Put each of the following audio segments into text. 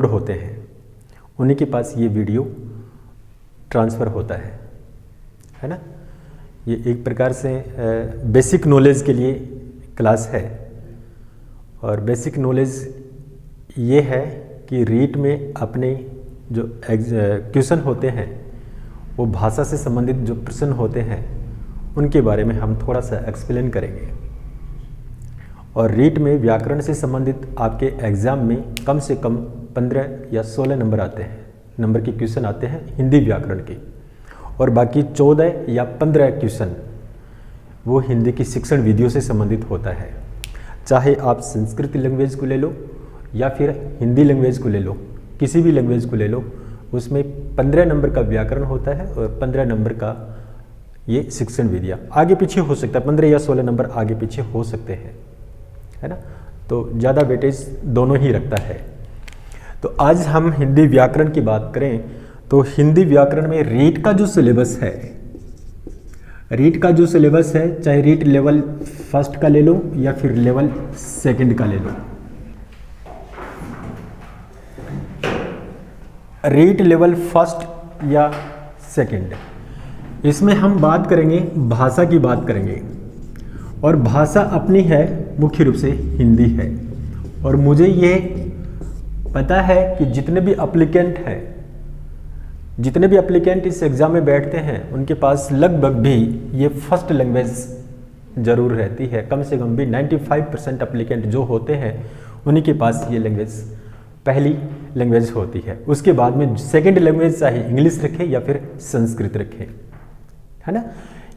Upload होते हैं उन्हीं के पास ये वीडियो ट्रांसफ़र होता है ना। ये एक प्रकार से बेसिक नॉलेज के लिए क्लास है। और बेसिक नॉलेज ये है कि रीट में अपने जो क्वेश्चन होते हैं वो भाषा से संबंधित जो प्रश्न होते हैं उनके बारे में हम थोड़ा सा एक्सप्लेन करेंगे। और रीट में व्याकरण से संबंधित आपके एग्ज़ाम में कम से कम 15 या 16 नंबर के क्वेश्चन आते हैं हिंदी व्याकरण के, और बाकी 14 या 15 क्वेश्चन वो हिंदी की शिक्षण विधियों से संबंधित होता है। चाहे आप संस्कृत लैंग्वेज को ले लो या फिर हिंदी लैंग्वेज को ले लो, किसी भी लैंग्वेज को ले लो, उसमें 15 नंबर का व्याकरण होता है और 15 नंबर का ये शिक्षण विधियाँ। आगे पीछे हो सकता है, 15 या 16 नंबर आगे पीछे हो सकते हैं, है ना। तो ज़्यादा वेटेज दोनों ही रखता है। तो आज हम हिंदी व्याकरण की बात करें तो हिंदी व्याकरण में रीट का जो सिलेबस है, रीट का जो सिलेबस है, चाहे रीट लेवल 1 का ले लो या फिर लेवल 2 का ले लो, रीट लेवल 1 या 2, इसमें हम बात करेंगे, भाषा की बात करेंगे। और भाषा अपनी है मुख्य रूप से हिंदी है। और मुझे ये पता है कि जितने भी एप्लीकेंट इस एग्ज़ाम में बैठते हैं उनके पास लगभग भी ये फर्स्ट लैंग्वेज ज़रूर रहती है। कम से कम भी 95% एप्लीकेंट जो होते हैं उन्हीं के पास ये लैंग्वेज पहली लैंग्वेज होती है। उसके बाद में सेकंड लैंग्वेज चाहे इंग्लिश रखें या फिर संस्कृत रखें, है ना।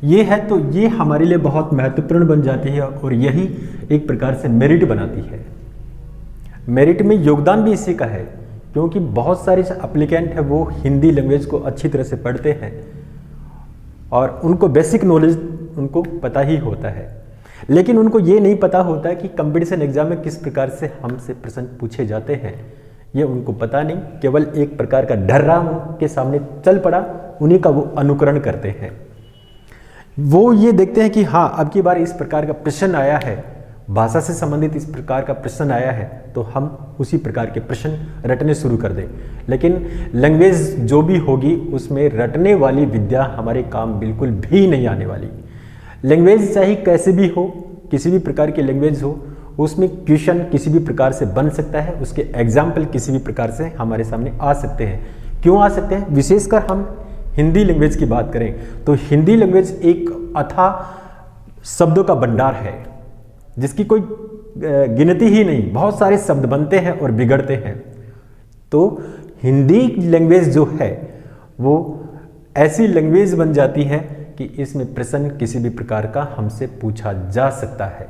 ये है तो ये हमारे लिए बहुत महत्वपूर्ण बन जाती है और यही एक प्रकार से मेरिट बनाती है। मेरिट में योगदान भी इसी का है क्योंकि बहुत सारे एप्लीकेंट हैं वो हिंदी लैंग्वेज को अच्छी तरह से पढ़ते हैं और उनको बेसिक नॉलेज उनको पता ही होता है, लेकिन उनको ये नहीं पता होता है कि कंपटीशन एग्जाम में किस प्रकार से हमसे प्रश्न पूछे जाते हैं। ये उनको पता नहीं, केवल एक प्रकार का ढर्रा उनके सामने चल पड़ा, उन्हीं का वो अनुकरण करते हैं। वो ये देखते हैं कि हाँ अब की बार इस प्रकार का प्रश्न आया है, भाषा से संबंधित इस प्रकार का प्रश्न आया है, तो हम उसी प्रकार के प्रश्न रटने शुरू कर दें। लेकिन लैंग्वेज जो भी होगी उसमें रटने वाली विद्या हमारे काम बिल्कुल भी नहीं आने वाली। लैंग्वेज चाहे कैसे भी हो, किसी भी प्रकार की लैंग्वेज हो, उसमें क्वेश्चन किसी भी प्रकार से बन सकता है, उसके एग्जाम्पल किसी भी प्रकार से हमारे सामने आ सकते हैं। क्यों आ सकते हैं? विशेषकर हम हिंदी लैंग्वेज की बात करें तो हिंदी लैंग्वेज एक अथाह शब्दों का भंडार है जिसकी कोई गिनती ही नहीं, बहुत सारे शब्द बनते हैं और बिगड़ते हैं। तो हिंदी लैंग्वेज जो है वो ऐसी लैंग्वेज बन जाती है कि इसमें प्रश्न किसी भी प्रकार का हमसे पूछा जा सकता है।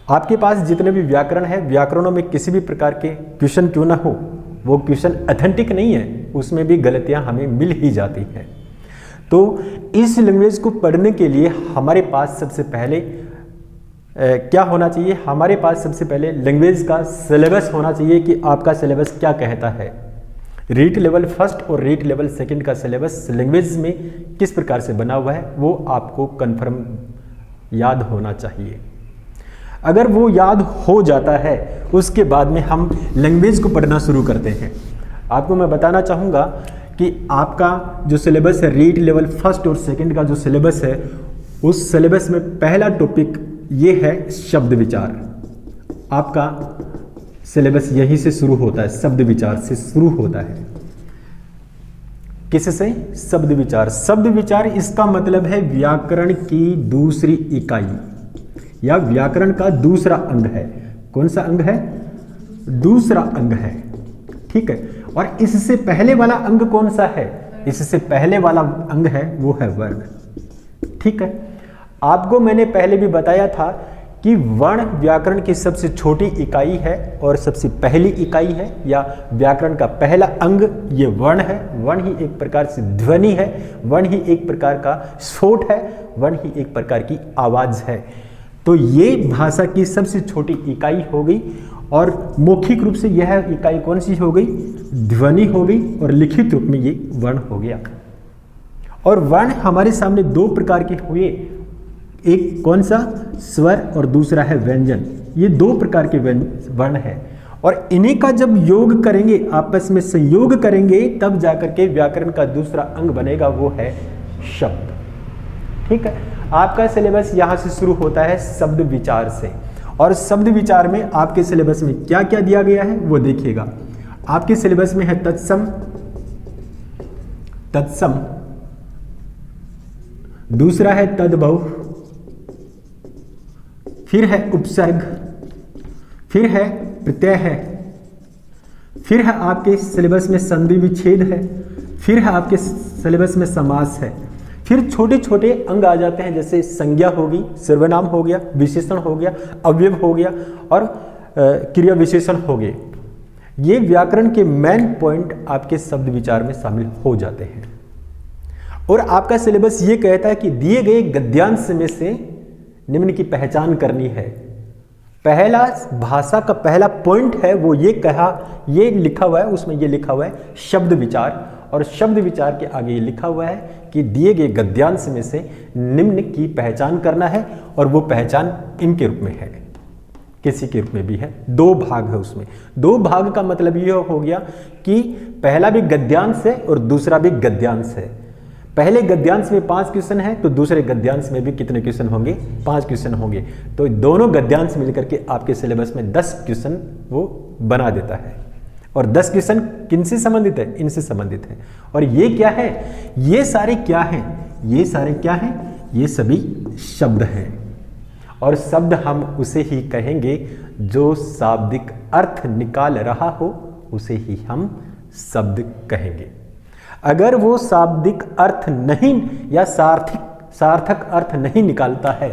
आपके पास जितने भी व्याकरण है, व्याकरणों में किसी भी प्रकार के क्वेश्चन क्यों ना हो, वो क्वेश्चन ऑथेंटिक नहीं है, उसमें भी गलतियां हमें मिल ही जाती हैं। तो इस लैंग्वेज को पढ़ने के लिए हमारे पास सबसे पहले क्या होना चाहिए? हमारे पास सबसे पहले लैंग्वेज का सिलेबस होना चाहिए कि आपका सिलेबस क्या कहता है। रीट लेवल 1 और रीट लेवल 2 का सिलेबस लैंग्वेज में किस प्रकार से बना हुआ है वो आपको कन्फर्म याद होना चाहिए। अगर वो याद हो जाता है उसके बाद में हम लैंग्वेज को पढ़ना शुरू करते हैं। आपको मैं बताना चाहूँगा कि आपका जो सिलेबस है रीट लेवल 1 और 2 का जो सिलेबस है उस सिलेबस में पहला टॉपिक ये है शब्द विचार। आपका सिलेबस यहीं से शुरू होता है, शब्द विचार से शुरू होता है। किससे? शब्द विचार। शब्द विचार इसका मतलब है व्याकरण की दूसरी इकाई या व्याकरण का दूसरा अंग है। कौन सा अंग है? दूसरा अंग है, ठीक है। और इससे पहले वाला अंग कौन सा है? इससे पहले वाला अंग है वो है वर्ण, ठीक है। आपको मैंने पहले भी बताया था कि वर्ण व्याकरण की सबसे छोटी इकाई है और सबसे पहली इकाई है, या व्याकरण का पहला अंग ये वर्ण है। वर्ण ही एक प्रकार से ध्वनि है, वर्ण ही एक प्रकार का स्फोट है, वर्ण ही एक प्रकार की आवाज है। तो ये भाषा की सबसे छोटी इकाई हो गई और मौखिक रूप से यह इकाई कौन सी हो गई? ध्वनि हो गई, और लिखित रूप में ये वर्ण हो गया। और वर्ण हमारे सामने दो प्रकार के हुए, एक कौन सा? स्वर, और दूसरा है व्यंजन। ये दो प्रकार के वर्ण है। और इन्हीं का जब योग करेंगे, आपस में संयोग करेंगे, तब जाकर के व्याकरण का दूसरा अंग बनेगा, वो है शब्द। ठीक है, आपका सिलेबस यहां से शुरू होता है शब्द विचार से, और शब्द विचार में आपके सिलेबस में क्या क्या दिया गया है वो देखिएगा। आपके सिलेबस में है तत्सम, तत्सम, दूसरा है तद्भव, फिर है उपसर्ग, फिर है प्रत्यय है, फिर है आपके सिलेबस में संधि विच्छेद है, फिर है आपके सिलेबस में समास है, फिर छोटे छोटे अंग आ जाते हैं, जैसे संज्ञा होगी, सर्वनाम हो गया, विशेषण हो गया, अवयव हो गया, और क्रिया विशेषण हो गए। ये व्याकरण के मेन पॉइंट आपके शब्द विचार में शामिल हो जाते हैं। और आपका सिलेबस ये कहता है कि दिए गए गद्यांश में से निम्न की पहचान करनी है। पहला भाषा का पहला पॉइंट है वो ये लिखा हुआ है, उसमें ये लिखा हुआ है शब्द विचार, और शब्द विचार के आगे ये लिखा हुआ है कि दिए गए गद्यांश में से निम्न की पहचान करना है, और वो पहचान इनके रूप में है, किसी के रूप में भी है। दो भाग है उसमें। दो भाग का मतलब ये हो गया कि पहला भी गद्यांश है और दूसरा भी गद्यांश है। पहले गद्यांश में 5 क्वेश्चन है, तो दूसरे गद्यांश में भी कितने क्वेश्चन होंगे? 5 क्वेश्चन होंगे। तो दोनों गद्यांश मिलकर के आपके सिलेबस में 10 क्वेश्चन वो बना देता है। और 10 क्वेश्चन किनसे संबंधित है? इनसे संबंधित है। और ये क्या है? ये सारे क्या हैं? ये सारे क्या हैं? ये सभी शब्द हैं। और शब्द हम उसे ही कहेंगे जो शाब्दिक अर्थ निकाल रहा हो, उसे ही हम शब्द कहेंगे। अगर वो शाब्दिक अर्थ नहीं या सार्थक अर्थ नहीं निकालता है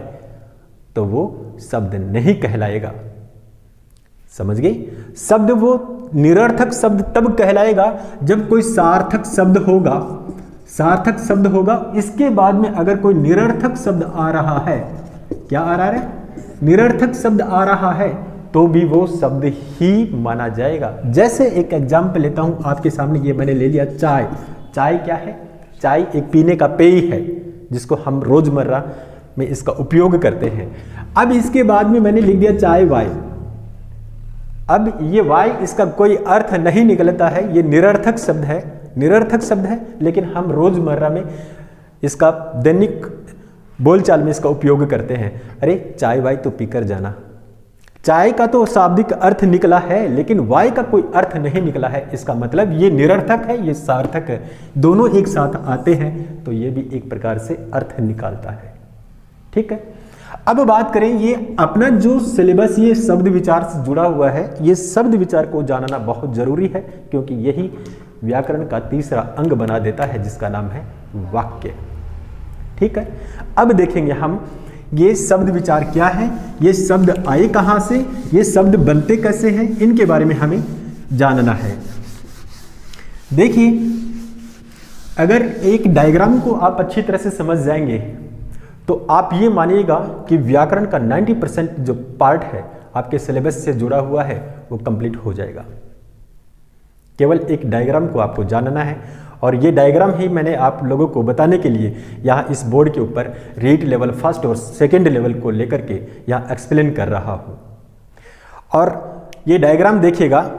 तो वो शब्द नहीं कहलाएगा। समझ गए? शब्द वो निरर्थक शब्द तब कहलाएगा जब कोई सार्थक शब्द होगा। सार्थक शब्द होगा, इसके बाद में अगर कोई निरर्थक शब्द आ रहा है, क्या आ रहा है? निरर्थक शब्द आ रहा है, तो भी वो शब्द ही माना जाएगा। जैसे एक एग्जाम्पल लेता हूं आपके सामने, ये मैंने ले लिया चाय। चाय क्या है? चाय एक पीने का पेय है जिसको हम रोजमर्रा में इसका उपयोग करते हैं। अब इसके बाद में मैंने लिख दिया चाय वाय। अब ये वाय, इसका कोई अर्थ नहीं निकलता है, ये निरर्थक शब्द है, निरर्थक शब्द है, लेकिन हम रोजमर्रा में इसका दैनिक बोलचाल में इसका उपयोग करते हैं। अरे चाय वाय तो पीकर जाना। चाय का तो शाब्दिक अर्थ निकला है, लेकिन वाय का कोई अर्थ नहीं निकला है। इसका मतलब ये निरर्थक है, ये सार्थक है, दोनों एक साथ आते हैं, तो ये भी एक प्रकार से अर्थ निकालता है। ठीक है, अब बात करें, ये अपना जो सिलेबस ये शब्द विचार से जुड़ा हुआ है, ये शब्द विचार को जानना बहुत जरूरी है, क्योंकि यही व्याकरण का तीसरा अंग बना देता है, जिसका नाम है वाक्य। ठीक है, अब देखेंगे हम ये शब्द विचार क्या है, ये शब्द आए कहां से, ये शब्द बनते कैसे हैं, इनके बारे में हमें जानना है। देखिए, अगर एक डायग्राम को आप अच्छी तरह से समझ जाएंगे तो आप ये मानिएगा कि व्याकरण का 90% जो पार्ट है आपके सिलेबस से जुड़ा हुआ है वो कंप्लीट हो जाएगा। केवल एक डायग्राम को आपको जानना है, और ये डायग्राम ही मैंने आप लोगों को बताने के लिए यहाँ इस बोर्ड के ऊपर रीड लेवल 1st और 2nd लेवल को लेकर के यहाँ एक्सप्लेन कर रहा हूँ। और ये डायग्राम देखिएगा,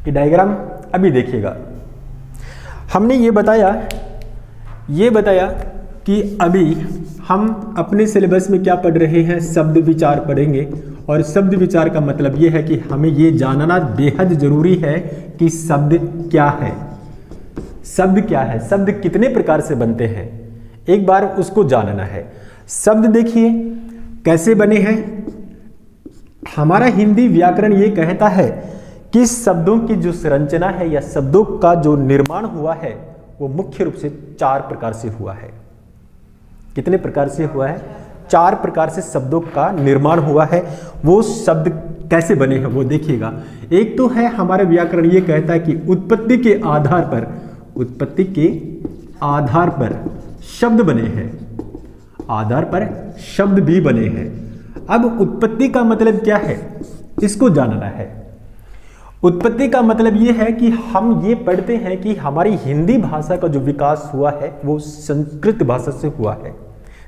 ये डायग्राम अभी देखिएगा। हमने ये बताया कि अभी हम अपने सिलेबस में क्या पढ़ रहे हैं, शब्द विचार पढ़ेंगे। और शब्द विचार का मतलब ये है कि हमें ये जानना बेहद जरूरी है कि शब्द क्या है, शब्द क्या है, शब्द कितने प्रकार से बनते हैं, एक बार उसको जानना है। शब्द देखिए कैसे बने हैं। हमारा हिंदी व्याकरण ये कहता है कि शब्दों की जो संरचना है या शब्दों का जो निर्माण हुआ है वो मुख्य रूप से 4 प्रकार से हुआ है। कितने प्रकार से हुआ है? 4 प्रकार से शब्दों का निर्माण हुआ है। वो शब्द कैसे बने हैं वो देखिएगा। एक तो है, हमारे व्याकरण ये कहता है कि उत्पत्ति के आधार पर शब्द बने हैं, आधार पर शब्द भी बने हैं। अब उत्पत्ति का मतलब क्या है? इसको जानना है। उत्पत्ति का मतलब ये है कि हम ये पढ़ते हैं कि हमारी हिंदी भाषा का जो विकास हुआ है वो संस्कृत भाषा से हुआ है,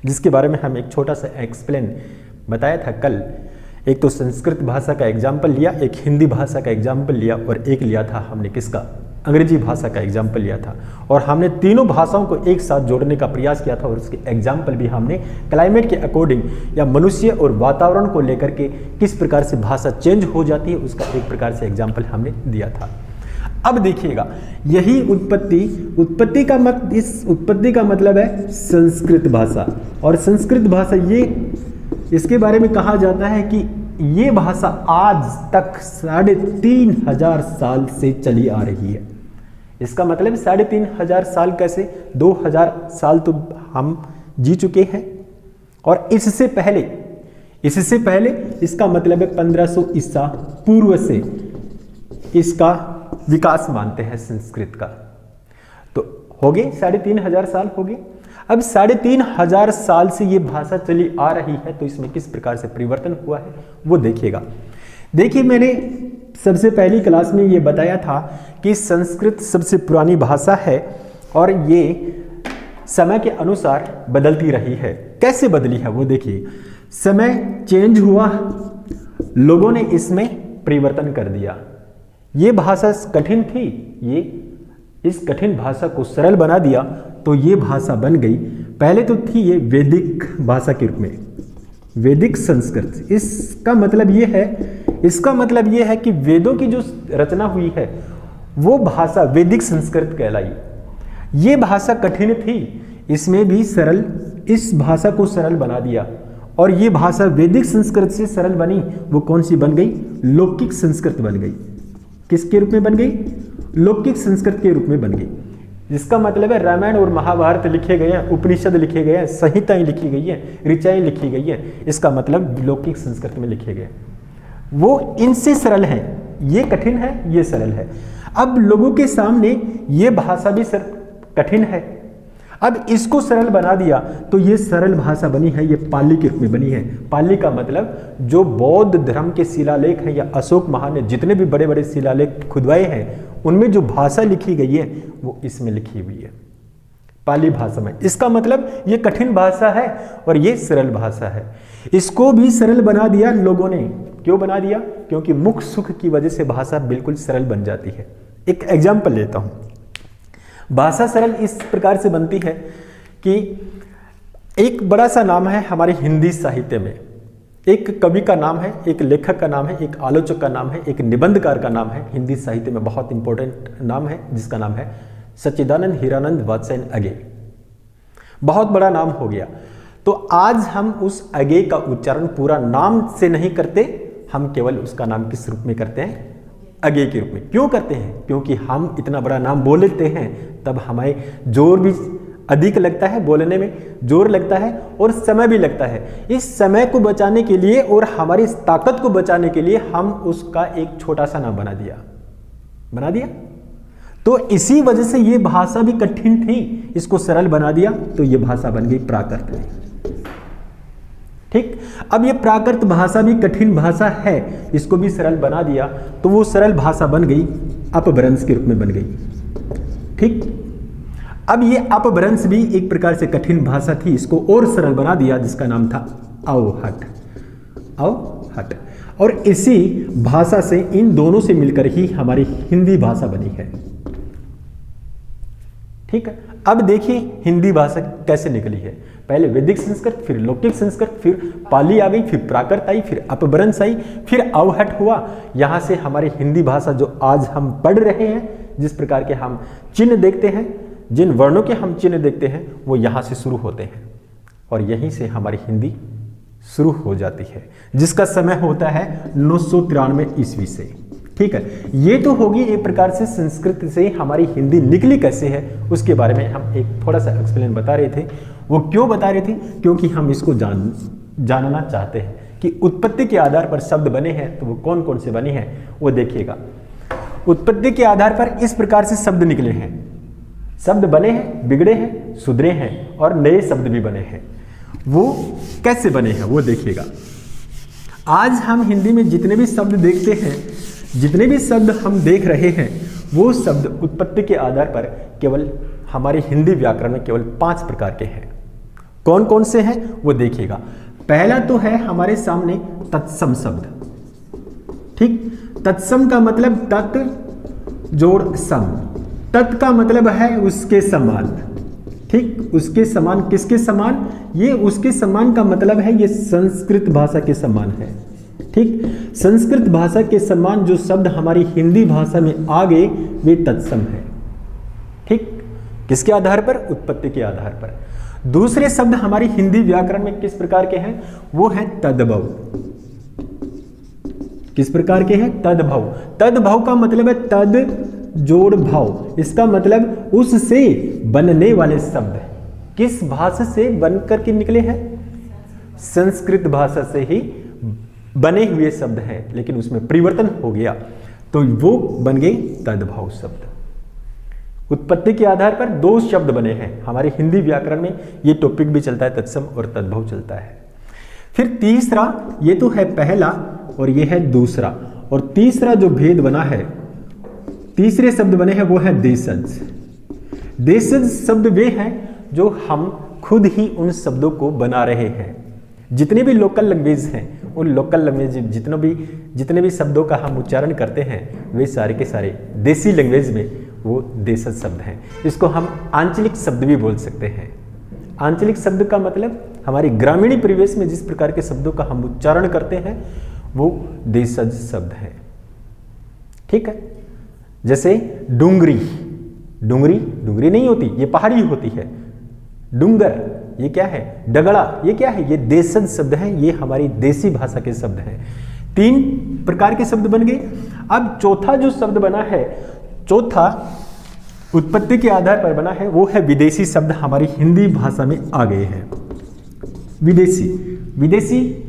जिसके बारे में हम एक छोटा सा एक्सप्लेन बताया था कल। एक तो संस्कृत भाषा का एग्जाम्पल लिया, एक हिंदी भाषा का एग्जाम्पल लिया और एक लिया था हमने किसका, अंग्रेजी भाषा का एग्जाम्पल लिया था। और हमने तीनों भाषाओं को एक साथ जोड़ने का प्रयास किया था और उसके एग्जाम्पल भी हमने क्लाइमेट के अकॉर्डिंग या मनुष्य और वातावरण को लेकर के किस प्रकार से भाषा चेंज हो जाती है उसका एक प्रकार से एग्जाम्पल हमने दिया था। अब देखिएगा, यही उत्पत्ति का मतलब है संस्कृत भाषा। और संस्कृत भाषा इसके बारे में कहा जाता है कि ये भाषा आज तक 3500 साल से चली आ रही है। इसका मतलब 3500 साल कैसे, 2000 साल तो हम जी चुके हैं और इससे पहले इसका मतलब है 1500 ईसा पूर्व से इसका विकास मानते हैं संस्कृत का। तो हो गए 3500 साल हो गए। अब 3500 साल से ये भाषा चली आ रही है, तो इसमें किस प्रकार से परिवर्तन हुआ है वो देखिएगा। देखिए, मैंने सबसे पहली क्लास में ये बताया था कि संस्कृत सबसे पुरानी भाषा है और ये समय के अनुसार बदलती रही है। कैसे बदली है वो देखिए। समय चेंज हुआ, लोगों ने इसमें परिवर्तन कर दिया। ये भाषा कठिन थी, इस कठिन भाषा को सरल बना दिया तो ये भाषा बन गई। पहले तो थी ये वैदिक भाषा के रूप में, वैदिक संस्कृत। इसका मतलब ये है कि वेदों की जो रचना हुई है वो भाषा वैदिक संस्कृत कहलाई। ये भाषा कठिन थी, इसमें भी इस भाषा को सरल बना दिया और ये भाषा वैदिक संस्कृत से सरल बनी। वो कौन सी बन गई, लौकिक संस्कृत बन गई। किसके रूप में बन गई, लौकिक संस्कृत के रूप में बन गई। जिसका मतलब है रामायण और महाभारत लिखे गए हैं, उपनिषद लिखे गए हैं, संहिताएं लिखी गई हैं, ऋचाएं लिखी गई हैं, इसका मतलब लौकिक संस्कृत में लिखे गए। वो इनसे सरल है, ये कठिन है, ये सरल है। अब लोगों के सामने ये भाषा भी कठिन है, अब इसको सरल बना दिया तो ये सरल भाषा बनी है, ये पाली के रूप में बनी है। पाली का मतलब जो बौद्ध धर्म के शिलालेख हैं या अशोक महान ने जितने भी बड़े बड़े शिलालेख खुदवाए हैं उनमें जो भाषा लिखी गई है वो इसमें लिखी हुई है, पाली भाषा में। इसका मतलब ये कठिन भाषा है और ये सरल भाषा है। इसको भी सरल बना दिया लोगों ने। क्यों बना दिया, क्योंकि मुख सुख की वजह से भाषा बिल्कुल सरल बन जाती है। एक एग्जाम्पल लेता हूं। भाषा सरल इस प्रकार से बनती है कि एक बड़ा सा नाम है हमारे हिंदी साहित्य में, एक कवि का नाम है, एक लेखक का नाम है, एक आलोचक का नाम है, एक निबंधकार का नाम है। हिंदी साहित्य में बहुत इंपॉर्टेंट नाम है जिसका नाम है सच्चिदानंद हीरानंद वात्स्यायन अगे। बहुत बड़ा नाम हो गया। तो आज हम उस अगे का उच्चारण पूरा नाम से नहीं करते, हम केवल उसका नाम किस रूप में करते हैं, अगे के रूप में। क्यों करते हैं, क्योंकि हम इतना बड़ा नाम बोल लेते हैं तब हमें जोर भी अधिक लगता है, बोलने में जोर लगता है और समय भी लगता है। इस समय को बचाने के लिए और हमारी इस ताकत को बचाने के लिए हम उसका एक छोटा सा नाम बना दिया। तो इसी वजह से ये भाषा भी कठिन थी, इसको सरल बना दिया तो ये भाषा बन गई प्राकृत। ठीक, अब ये प्राकृत भाषा भी कठिन भाषा है, इसको भी सरल बना दिया तो वो सरल भाषा बन गई, अपभ्रंश के रूप में बन गई। ठीक, अब ये अपभ्रंश भी एक प्रकार से कठिन भाषा थी, इसको और सरल बना दिया जिसका नाम था अवहट। और इसी भाषा से, इन दोनों से मिलकर ही हमारी हिंदी भाषा बनी है। ठीक है, अब देखिए हिंदी भाषा कैसे निकली है। पहले वैदिक संस्कृत, फिर लौकिक संस्कृत, फिर पाली आ गई, फिर प्राकृत आई, फिर अपभ्रंश आई, फिर अवहट हुआ। यहां से हमारी हिंदी भाषा जो आज हम पढ़ रहे हैं, जिस प्रकार के हम चिन्ह देखते हैं, जिन वर्णों के हम चिन्ह देखते हैं, वो यहां से शुरू होते हैं और यहीं से हमारी हिंदी शुरू हो जाती है, जिसका समय होता है 993 ईस्वी से। ठीक है, ये तो होगी एक प्रकार से संस्कृत से हमारी हिंदी निकली कैसे है, उसके बारे में हम एक थोड़ा सा एक्सप्लेन बता रहे थे। वो क्यों बता रहे थे, क्योंकि हम इसको जानना चाहते हैं कि उत्पत्ति के आधार पर शब्द बने हैं तो वो कौन कौन से बने हैं वो देखिएगा। उत्पत्ति के आधार पर इस प्रकार से शब्द निकले हैं, शब्द बने हैं, बिगड़े हैं, सुधरे हैं और नए शब्द भी बने हैं। वो कैसे बने हैं वो देखिएगा। आज हम हिंदी में जितने भी शब्द देखते हैं, जितने भी शब्द हम देख रहे हैं, वो शब्द उत्पत्ति के आधार पर केवल हमारे हिंदी व्याकरण में केवल 5 प्रकार के हैं। कौन कौन से हैं वो देखिएगा। पहला तो है हमारे सामने तत्सम शब्द। ठीक, तत्सम का मतलब तत् जोड़ सम। तत् का मतलब है उसके समान। ठीक, उसके समान, किसके समान? ये उसके समान का मतलब है ये संस्कृत भाषा के समान है। ठीक, संस्कृत भाषा के समान जो शब्द हमारी हिंदी भाषा में आ गए वे तत्सम है। ठीक, किसके आधार पर? उत्पत्ति के आधार पर। दूसरे शब्द हमारी हिंदी व्याकरण में किस प्रकार के हैं? वो है तद्भव। किस प्रकार के हैं? तद्भव। तद्भव का मतलब है तद जोड़ भाव। इसका मतलब उससे बनने वाले शब्द। किस भाषा से बनकर के निकले हैं? संस्कृत भाषा से ही बने हुए शब्द हैं, लेकिन उसमें परिवर्तन हो गया तो वो बन गए तद्भव शब्द। उत्पत्ति के आधार पर 2 शब्द बने हैं। हमारे हिंदी व्याकरण में ये टॉपिक भी चलता है, तत्सम और तद्भव चलता है। फिर तीसरा, ये तो है पहला और ये है दूसरा। और तीसरा जो भेद बना है, तीसरे शब्द बने हैं वो है देशज। देशज शब्द वे हैं जो हम खुद ही उन शब्दों को बना रहे हैं। जितने भी लोकल लैंग्वेज हैं, उन लोकल लैंग्वेज जितने भी शब्दों का हम उच्चारण करते हैं वे सारे के सारे देसी लैंग्वेज में वो देशज शब्द हैं। इसको हम आंचलिक शब्द भी बोल सकते हैं। आंचलिक शब्द का मतलब हमारे ग्रामीणी परिवेश में जिस प्रकार के शब्दों का हम उच्चारण करते हैं वो देशज शब्द है। ठीक है, जैसे डूंगरी। डूंगरी डूंगरी नहीं होती, ये पहाड़ी होती है। डूंगर ये क्या है? डगड़ा ये क्या है? ये देशज शब्द हैं, ये हमारी देसी भाषा के शब्द हैं। 3 प्रकार के शब्द बन गए। अब चौथा जो शब्द बना है, चौथा उत्पत्ति के आधार पर बना है वो है विदेशी शब्द। हमारी हिंदी भाषा में आ गए हैं विदेशी। विदेशी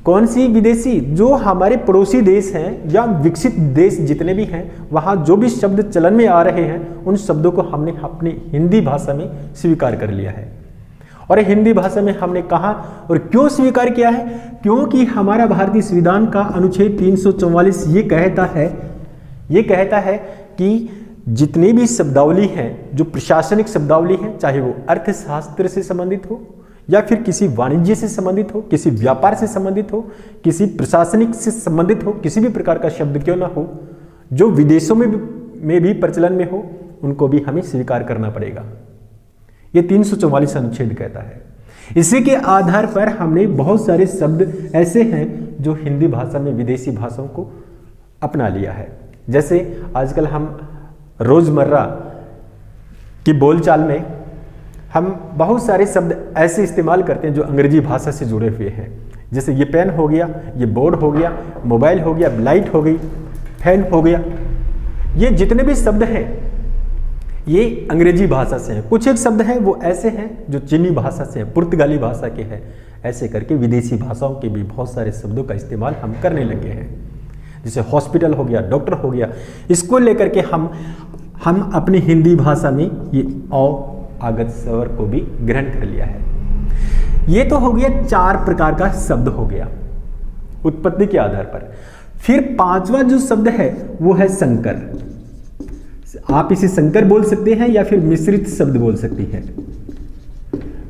कौन सी विदेशी? जो हमारे पड़ोसी देश हैं या विकसित देश जितने भी हैं, वहाँ जो भी शब्द चलन में आ रहे हैं उन शब्दों को हमने अपनी हिंदी भाषा में स्वीकार कर लिया है। और हिंदी भाषा में हमने कहा और क्यों स्वीकार किया है? क्योंकि हमारा भारतीय संविधान का अनुच्छेद 344 ये कहता है कि जितनी भी शब्दावली हैं, जो प्रशासनिक शब्दावली है, चाहे वो अर्थशास्त्र से संबंधित हो या फिर किसी वाणिज्य से संबंधित हो, किसी व्यापार से संबंधित हो, किसी प्रशासनिक से संबंधित हो, किसी भी प्रकार का शब्द क्यों ना हो, जो विदेशों में भी प्रचलन में हो, उनको भी हमें स्वीकार करना पड़ेगा। ये 344 अनुच्छेद कहता है। इसी के आधार पर हमने बहुत सारे शब्द ऐसे हैं जो हिंदी भाषा में विदेशी भाषाओं को अपना लिया है। जैसे आजकल हम रोजमर्रा की बोलचाल में हम बहुत सारे शब्द ऐसे इस्तेमाल करते हैं जो अंग्रेजी भाषा से जुड़े हुए हैं। जैसे ये पेन हो गया, ये बोर्ड हो गया, मोबाइल हो गया, लाइट हो गई, फैन हो गया। ये जितने भी शब्द हैं ये अंग्रेजी भाषा से हैं। कुछ एक शब्द हैं वो ऐसे हैं जो चीनी भाषा से हैं, पुर्तगाली भाषा के हैं। ऐसे करके विदेशी भाषाओं के भी बहुत सारे शब्दों का इस्तेमाल हम करने लगे हैं। जैसे हॉस्पिटल हो गया, डॉक्टर हो गया, इसको लेकर के हम अपनी हिंदी भाषा में ये औ आगत स्वर को भी ग्रहण कर लिया है। ये तो हो गया 4 प्रकार का शब्द हो गया उत्पत्ति के आधार पर। फिर 5वां जो शब्द है वो है संकर। आप इसे संकर बोल सकते हैं या फिर मिश्रित शब्द बोल सकती हैं।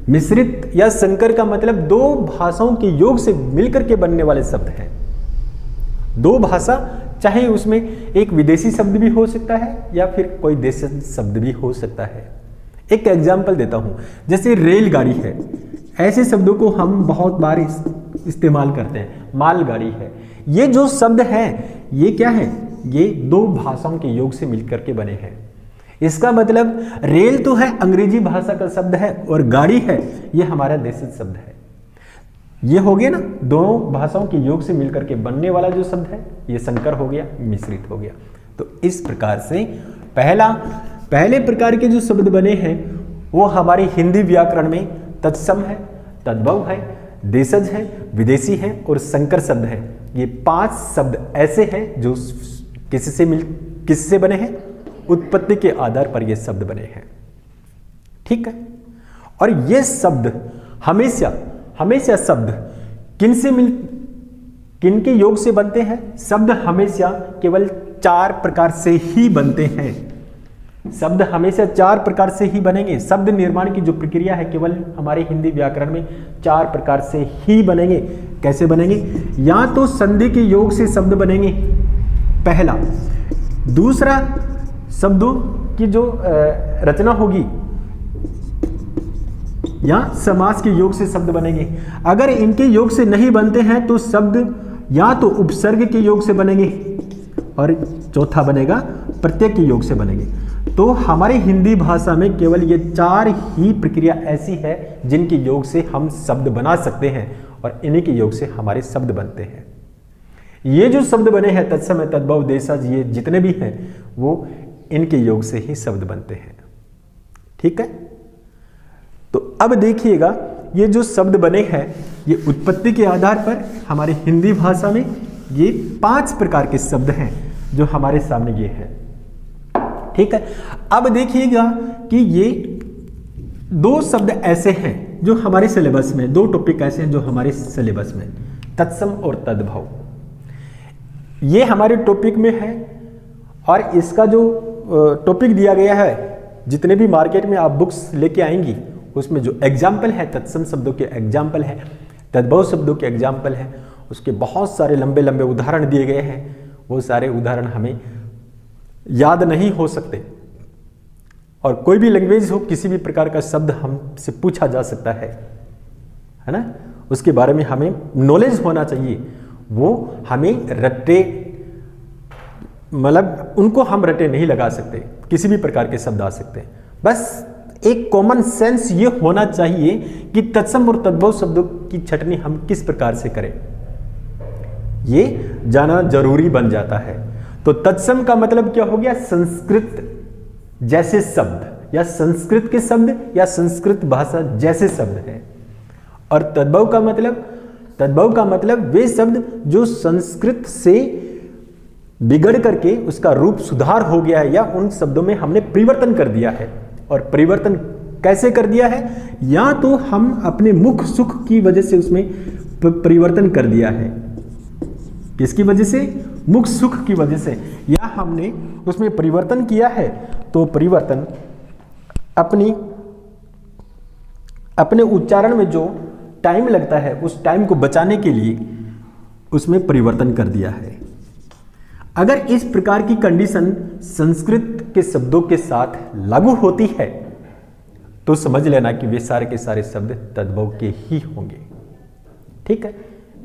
मिश्रित या संकर का मतलब 2 भाषाओं के योग से मिलकर के बनने वाले शब्द हैं। 2 भाषा, चाहे उसमें एक विदेशी शब्द भी हो सकता है या फिर कोई देशी शब्द भी हो सकता है। एक एग्जाम्पल देता हूं, जैसे रेलगाड़ी है, ऐसे शब्दों को हम बहुत बार इस्तेमाल करते हैं। मालगाड़ी है, ये जो शब्द हैं ये क्या है? ये 2 भाषाओं के योग से मिलकर के बने हैं। इसका मतलब रेल तो है अंग्रेजी भाषा का शब्द है और गाड़ी है ये हमारा देशी शब्द है। ये हो गया ना, 2 भाषाओं के योग से मिलकर के बनने वाला जो शब्द है ये संकर हो गया, मिश्रित हो गया। तो इस प्रकार से पहले प्रकार के जो शब्द बने हैं वो हमारी हिंदी व्याकरण में तत्सम है, तद्भव है, देशज है, विदेशी है और संकर शब्द है। ये 5 शब्द ऐसे हैं जो किससे बने हैं? उत्पत्ति के आधार पर ये शब्द बने हैं। ठीक है, और ये शब्द हमेशा शब्द किन के योग से बनते हैं? शब्द हमेशा केवल 4 प्रकार से ही बनते हैं। शब्द हमेशा 4 प्रकार से ही बनेंगे। शब्द निर्माण की जो प्रक्रिया है केवल हमारे हिंदी व्याकरण में 4 प्रकार से ही बनेंगे। कैसे बनेंगे? या तो संधि के योग से शब्द बनेंगे, पहला। दूसरा, शब्दों की जो रचना होगी, या समास के योग से शब्द बनेंगे। अगर इनके योग से नहीं बनते हैं तो शब्द या तो उपसर्ग के योग से बनेंगे, और चौथा बनेगा प्रत्यय के योग से बनेंगे। तो हमारी हिंदी भाषा में केवल ये 4 ही प्रक्रिया ऐसी है जिनके योग से हम शब्द बना सकते हैं, और इन्हीं के योग से हमारे शब्द बनते हैं। ये जो शब्द बने हैं तत्सम, तद्भव, देशज, ये जितने भी हैं वो इनके योग से ही शब्द बनते हैं। ठीक है, तो अब देखिएगा ये जो शब्द बने हैं ये उत्पत्ति के आधार पर हमारी हिंदी भाषा में ये 5 प्रकार के शब्द हैं जो हमारे सामने ये हैं। ठीक है, अब देखिएगा कि ये 2 शब्द ऐसे हैं जो हमारे सिलेबस में, 2 टॉपिक ऐसे हैं जो हमारे सिलेबस में, तत्सम और तद्भव, ये हमारे टॉपिक में है। और इसका जो टॉपिक दिया गया है, जितने भी मार्केट में आप बुक्स लेके आएंगी उसमें जो एग्जाम्पल है, तत्सम शब्दों के एग्जाम्पल है, तद्भव शब्दों के एग्जाम्पल है, उसके बहुत सारे लंबे लंबे उदाहरण दिए गए हैं। वो सारे उदाहरण हमें याद नहीं हो सकते, और कोई भी लैंग्वेज हो, किसी भी प्रकार का शब्द हमसे पूछा जा सकता है ना, उसके बारे में हमें नॉलेज होना चाहिए। वो हमें रट्टे, मतलब उनको हम रट्टे नहीं लगा सकते, किसी भी प्रकार के शब्द आ सकते हैं। बस एक कॉमन सेंस ये होना चाहिए कि तत्सम और तद्भव शब्दों की छटनी हम किस प्रकार से करें, ये जानना जरूरी बन जाता है। तो तत्सम का मतलब क्या हो गया? संस्कृत जैसे शब्द, या संस्कृत के शब्द, या संस्कृत भाषा जैसे शब्द है। और तद्भव का मतलब वे शब्द जो संस्कृत से बिगड़ करके उसका रूप सुधार हो गया है, या उन शब्दों में हमने परिवर्तन कर दिया है। और परिवर्तन कैसे कर दिया है? या तो हम अपने मुख सुख की वजह से उसमें परिवर्तन कर दिया है, किसकी वजह से? मुख सुख की वजह से, या हमने उसमें परिवर्तन किया है। तो परिवर्तन अपने उच्चारण में जो टाइम लगता है उस टाइम को बचाने के लिए उसमें परिवर्तन कर दिया है। अगर इस प्रकार की कंडीशन संस्कृत के शब्दों के साथ लागू होती है तो समझ लेना कि वे सारे के सारे शब्द तद्भव के ही होंगे। ठीक है,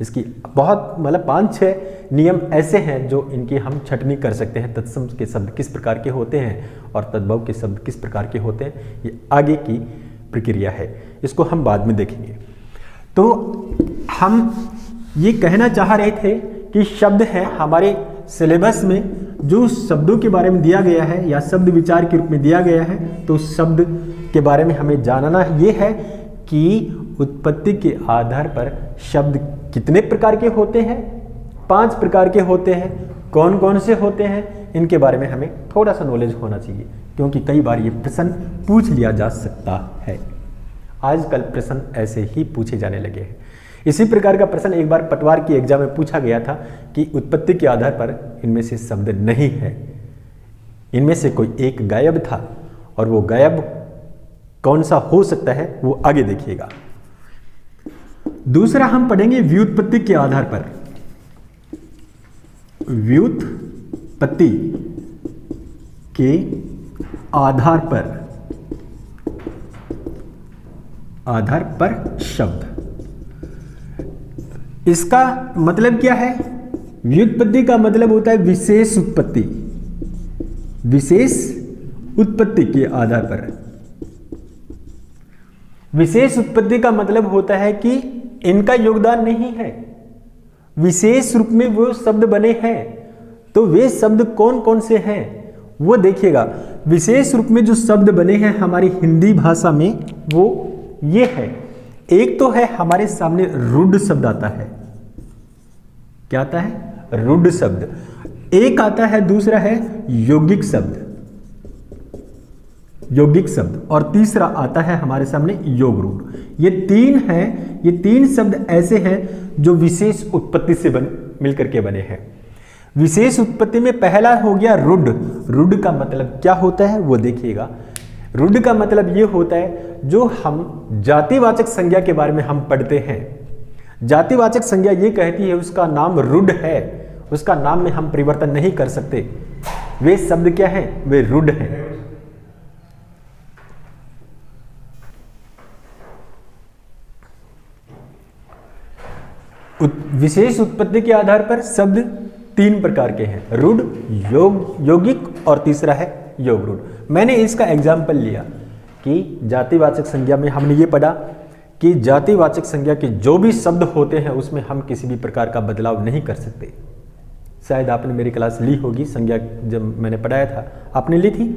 इसकी बहुत मतलब 5-6 नियम ऐसे हैं जो इनकी हम छटनी कर सकते हैं। तत्सम के शब्द किस प्रकार के होते हैं और तद्भव के शब्द किस प्रकार के होते हैं, ये आगे की प्रक्रिया है, इसको हम बाद में देखेंगे। तो हम ये कहना चाह रहे थे कि शब्द है हमारे सिलेबस में जो शब्दों के बारे में दिया गया है या शब्द विचार के रूप में दिया गया है, तो शब्द के बारे में हमें जानना ये है कि उत्पत्ति के आधार पर शब्द कितने प्रकार के होते हैं। 5 प्रकार के होते हैं। कौन कौन से होते हैं, इनके बारे में हमें थोड़ा सा नॉलेज होना चाहिए, क्योंकि कई बार ये प्रश्न पूछ लिया जा सकता है। आजकल प्रश्न ऐसे ही पूछे जाने लगे हैं। इसी प्रकार का प्रश्न एक बार पटवार की एग्जाम में पूछा गया था कि उत्पत्ति के आधार पर इनमें से शब्द नहीं है, इनमें से कोई एक गायब था, और वो गायब कौन सा हो सकता है वो आगे देखिएगा। दूसरा हम पढ़ेंगे व्युत्पत्ति के आधार पर। व्युत्पत्ति के आधार पर शब्द, इसका मतलब क्या है? व्युत्पत्ति का मतलब होता है विशेष उत्पत्ति। विशेष उत्पत्ति के आधार पर, विशेष उत्पत्ति का मतलब होता है कि इनका योगदान नहीं है, विशेष रूप में वो शब्द बने हैं। तो वे शब्द कौन कौन से हैं वो देखिएगा। विशेष रूप में जो शब्द बने हैं हमारी हिंदी भाषा में वो ये है। एक तो है हमारे सामने रुड शब्द आता है। क्या आता है? रुड शब्द। एक आता है, दूसरा है यौगिक शब्द। यौगिक शब्द, और तीसरा आता है हमारे सामने योग रूढ़। ये तीन हैं, ये तीन शब्द ऐसे हैं जो विशेष उत्पत्ति से मिलकर के बने हैं। विशेष उत्पत्ति में पहला हो गया रुड। रुड का मतलब क्या होता है वो देखिएगा। रुड का मतलब ये होता है जो हम जातिवाचक संज्ञा के बारे में हम पढ़ते हैं। जातिवाचक संज्ञा ये कहती है उसका नाम रुड है, उसका नाम में हम परिवर्तन नहीं कर सकते। वे शब्द क्या हैं? वे रुड हैं। विशेष उत्पत्ति के आधार पर शब्द तीन प्रकार के हैं, रुड, यौगिक और तीसरा है योग रूढ़। मैंने इसका एग्जाम्पल लिया कि जातिवाचक संज्ञा में हमने ये पढ़ा कि जातिवाचक संज्ञा के जो भी शब्द होते हैं उसमें हम किसी भी प्रकार का बदलाव नहीं कर सकते। शायद आपने मेरी क्लास ली होगी, संज्ञा जब मैंने पढ़ाया था, आपने ली थी?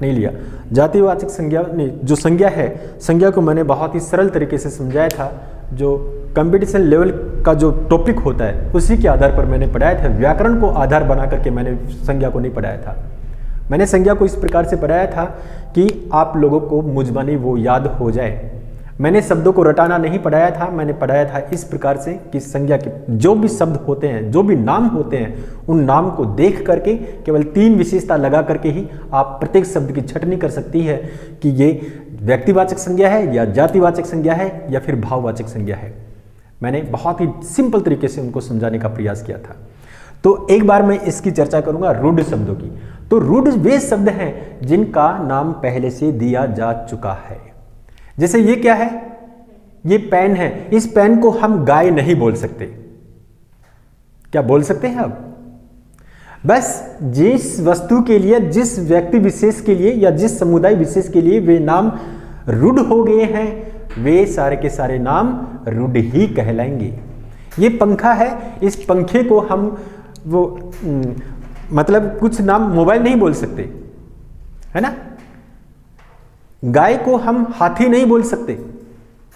नहीं लिया। जातिवाचक संज्ञा नहीं, जो संज्ञा है, संज्ञा को मैंने बहुत ही सरल तरीके से समझाया था। जो कंपटीशन लेवल का जो टॉपिक होता है उसी के आधार पर मैंने पढ़ाया था। व्याकरण को आधार बना करके मैंने संज्ञा को नहीं पढ़ाया था। मैंने संज्ञा को इस प्रकार से पढ़ाया था कि आप लोगों को मुजबानी वो याद हो जाए। मैंने शब्दों को रटाना नहीं पढ़ाया था, मैंने पढ़ाया था इस प्रकार से कि संज्ञा के जो भी शब्द होते हैं, जो भी नाम होते हैं, उन नाम को देख करके केवल तीन विशेषता लगा करके ही आप प्रत्येक शब्द की छटनी कर सकती है कि ये व्यक्तिवाचक संज्ञा है या जातिवाचक संज्ञा है या फिर भाववाचक संज्ञा है। मैंने बहुत ही सिंपल तरीके से उनको समझाने का प्रयास किया था। तो एक बार मैं इसकी चर्चा करूंगा रूढ़ शब्दों की। तो रूढ़ वे शब्द हैं जिनका नाम पहले से दिया जा चुका है। जैसे ये क्या है? ये पेन है। इस पेन को हम गाय नहीं बोल सकते। क्या बोल सकते हैं अब? बस जिस वस्तु के लिए, जिस व्यक्ति विशेष के लिए या जिस समुदाय विशेष के लिए वे नाम रूढ़ हो गए हैं, वे सारे के सारे नाम रूढ़ ही कहलाएंगे। ये पंखा है, इस पंखे को हम वो मतलब कुछ नाम मोबाइल नहीं बोल सकते, है ना। गाय को हम हाथी नहीं बोल सकते,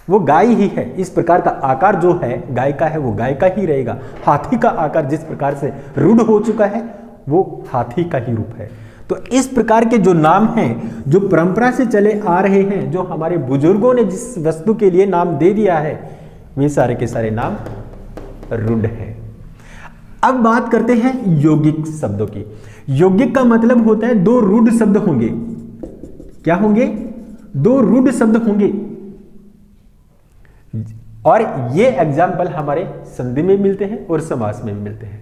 वो गाय ही है। इस प्रकार का आकार जो है गाय का है, वो गाय का ही रहेगा। हाथी का आकार जिस प्रकार से रूढ़ हो चुका है वो हाथी का ही रूप है। तो इस प्रकार के जो नाम हैं, जो परंपरा से चले आ रहे हैं, जो हमारे बुजुर्गों ने जिस वस्तु के लिए नाम दे दिया है, वे सारे के सारे नाम रूढ़ हैं। अब बात करते हैं यौगिक शब्दों की। यौगिक का मतलब होता है दो रूढ़ शब्द होंगे। क्या होंगे? दो रूढ़ शब्द होंगे। और ये एग्जाम्पल हमारे संधि में मिलते हैं और समास में भी मिलते हैं।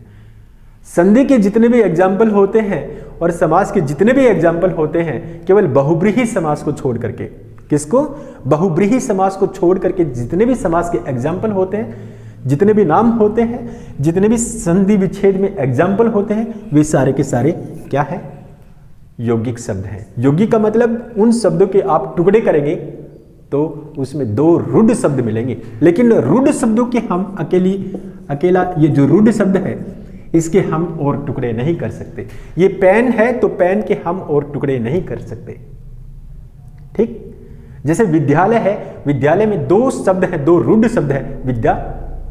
संधि के जितने भी एग्जाम्पल होते हैं और समास के जितने भी एग्जाम्पल होते हैं, केवल बहुब्रीही समास को छोड़ करके। किसको? बहुब्रीही समास को छोड़ करके जितने भी समास के एग्जाम्पल होते हैं, जितने भी नाम होते हैं, जितने भी संधि विच्छेद में एग्जाम्पल होते हैं, वे सारे के सारे क्या है? यौगिक शब्द हैं। यौगिक का मतलब उन शब्दों के आप टुकड़े करेंगे तो उसमें दो रूढ़ शब्द मिलेंगे। लेकिन रूढ़ शब्दों के हम अकेला ये जो रूढ़ शब्द है इसके हम और टुकड़े नहीं कर सकते। ये पेन है तो पेन के हम और टुकड़े नहीं कर सकते। ठीक, जैसे विद्यालय है, विद्यालय में दो शब्द है, दो रूढ़ शब्द है, विद्या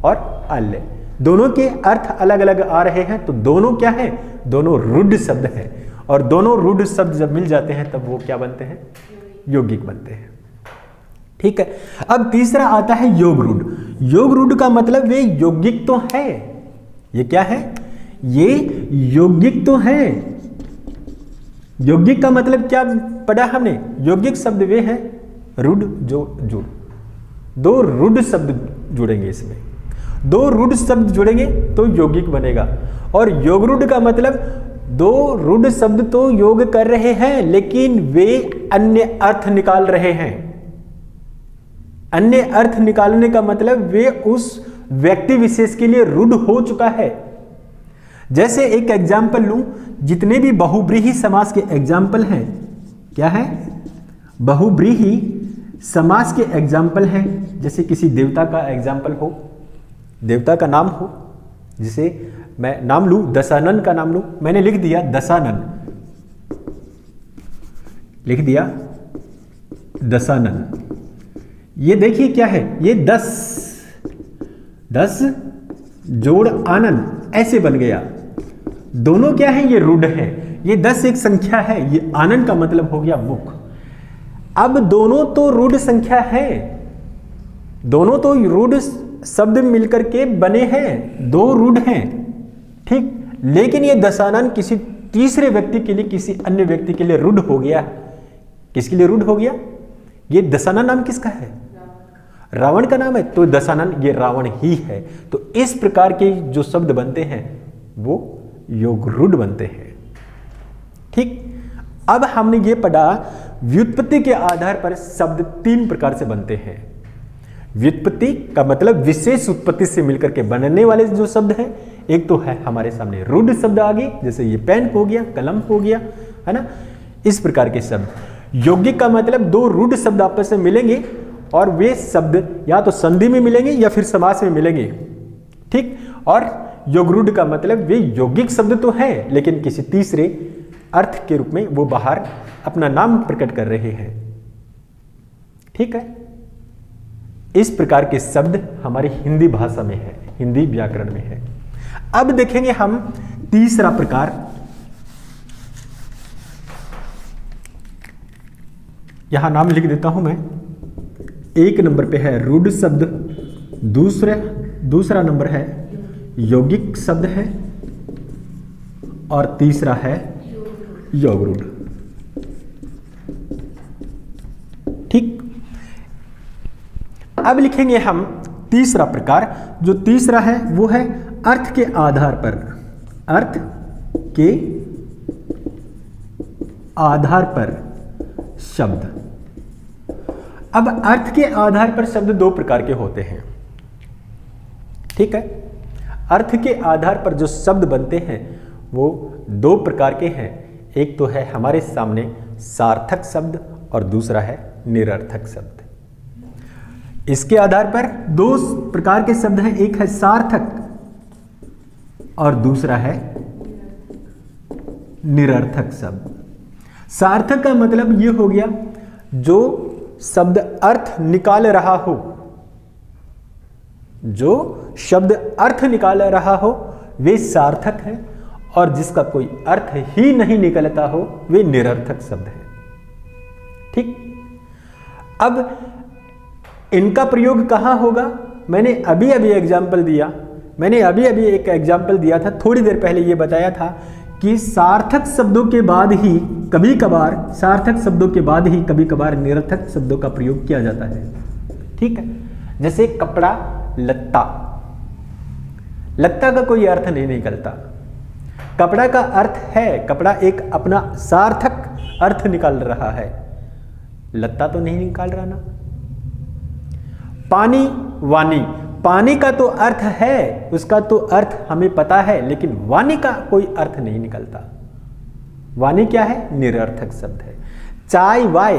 और आल्य। दोनों के अर्थ अलग अलग आ रहे हैं तो दोनों क्या है? दोनों रूढ़ शब्द है। और दोनों रूढ़ शब्द जब मिल जाते हैं तब वो क्या बनते हैं? यौगिक बनते हैं। ठीक है। अब तीसरा आता है योग रूढ़। योग रूढ़ का मतलब वे यौगिक तो है। ये क्या है? ये यौगिक तो है। यौगिक का मतलब क्या पढ़ा हमने? यौगिक शब्द वे हैं रूढ़ जो जुड़। दो रूढ़ शब्द जुड़ेंगे, इसमें दो रूढ़ शब्द जुड़ेंगे तो यौगिक बनेगा। और योग रूढ़ का मतलब दो रूढ़ शब्द तो योग कर रहे हैं लेकिन वे अन्य अर्थ निकाल रहे हैं। अन्य अर्थ निकालने का मतलब वे उस व्यक्ति विशेष के लिए रूढ़ हो चुका है। जैसे एक एग्जाम्पल लूं, जितने भी बहुब्रीही समास के एग्जाम्पल हैं, क्या है? बहुब्रीही समास के एग्जाम्पल हैं। जैसे किसी देवता का एग्जाम्पल हो, देवता का नाम हो, जिसे मैं नाम लूं, दशानन का नाम लूं, मैंने लिख दिया दशानन, लिख दिया दशानन। ये देखिए क्या है? ये 10 जोड़ आनन ऐसे बन गया। दोनों क्या है? ये रूढ़ है। ये 10 एक संख्या है, ये आनंद का मतलब हो गया बुक। अब दोनों तो रूढ़ संख्या है, दोनों तो रूढ़ शब्द मिलकर के बने हैं, दो रूढ़ हैं, ठीक। लेकिन ये दशानन किसी तीसरे व्यक्ति के लिए, किसी अन्य व्यक्ति के लिए रूढ़ हो गया। किसके लिए रूढ़ हो गया? ये दशानन नाम किसका है? रावण का नाम है, तो दशानन ये रावण ही है। तो इस प्रकार के जो शब्द बनते हैं वो योग रूढ़ बनते हैं, ठीक। अब हमने ये पढ़ा व्युत्पत्ति के आधार पर शब्द 3 प्रकार से बनते हैं। व्युत्पत्ति का मतलब विशेष उत्पत्ति से मिलकर के बनने वाले जो शब्द हैं, एक तो है हमारे सामने रूढ़ शब्द आ गए, जैसे ये पेन हो गया, कलम हो गया, है ना, इस प्रकार के शब्द। यौगिक का मतलब 2 रूढ़ शब्द आपस में मिलेंगे और वे शब्द या तो संधि में मिलेंगे या फिर समास में मिलेंगे, ठीक। और योगरूढ़ का मतलब वे यौगिक शब्द तो हैं लेकिन किसी तीसरे अर्थ के रूप में वो बाहर अपना नाम प्रकट कर रहे हैं, ठीक है। इस प्रकार के शब्द हमारी हिंदी भाषा में है, हिंदी व्याकरण में है। अब देखेंगे हम तीसरा प्रकार, यहां नाम लिख देता हूं मैं। 1 नंबर पे है रूढ़ शब्द, दूसरा नंबर है यौगिक शब्द है और तीसरा है योगरूढ़, ठीक। अब लिखेंगे हम तीसरा प्रकार। जो तीसरा है वो है अर्थ के आधार पर, अर्थ के आधार पर शब्द। अब अर्थ के आधार पर शब्द 2 प्रकार के होते हैं, ठीक है। अर्थ के आधार पर जो शब्द बनते हैं वो 2 प्रकार के हैं। एक तो है हमारे सामने सार्थक शब्द और दूसरा है निरर्थक शब्द। इसके आधार पर 2 प्रकार के शब्द हैं, एक है सार्थक और दूसरा है निरर्थक शब्द। सार्थक का मतलब यह हो गया जो शब्द अर्थ निकाल रहा हो, जो शब्द अर्थ निकाल रहा हो वे सार्थक है, और जिसका कोई अर्थ ही नहीं निकलता हो वे निरर्थक शब्द है, ठीक। अब इनका प्रयोग कहां होगा? मैंने अभी एक एग्जाम्पल दिया था, थोड़ी देर पहले ये बताया था कि सार्थक शब्दों के बाद ही कभी कभार निरर्थक शब्दों का प्रयोग किया जाता है, ठीक है। जैसे कपड़ा, लत्ता का कोई अर्थ नहीं निकलता। कपड़ा का अर्थ है, कपड़ा एक अपना सार्थक अर्थ निकाल रहा है, लत्ता तो नहीं निकाल रहा ना। पानी, वाणी, पानी का तो अर्थ है, उसका तो अर्थ हमें पता है, लेकिन वाणी का कोई अर्थ नहीं निकलता। वाणी क्या है? निरर्थक शब्द है। चाय, वाय,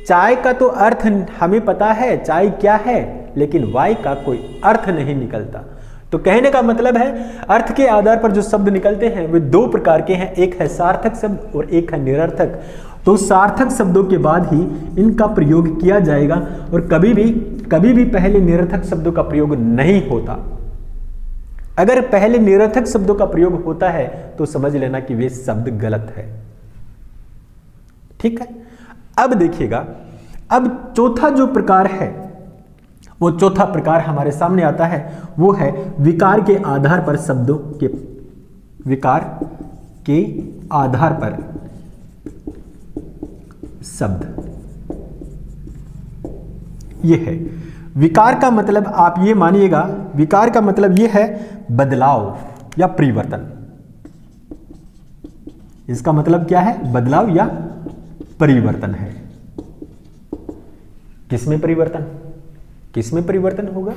चाय का तो अर्थ हमें पता है, चाय क्या है, लेकिन वाय का कोई अर्थ नहीं निकलता। तो कहने का मतलब है अर्थ के आधार पर जो शब्द निकलते हैं वे 2 प्रकार के हैं, एक है सार्थक शब्द और एक है निरर्थक। तो सार्थक शब्दों के बाद ही इनका प्रयोग किया जाएगा और कभी भी पहले निरर्थक शब्दों का प्रयोग नहीं होता। अगर पहले निरर्थक शब्दों का प्रयोग होता है तो समझ लेना कि वे शब्द गलत है, ठीक है। अब देखिएगा, अब चौथा जो प्रकार है, वो चौथा प्रकार हमारे सामने आता है, वो है विकार के आधार पर शब्दों के, विकार के आधार पर शब्द। ये है विकार का मतलब, आप ये मानिएगा, विकार का मतलब ये है बदलाव या परिवर्तन। इसका मतलब क्या है? बदलाव या परिवर्तन है। किसमें परिवर्तन? किसमें परिवर्तन होगा?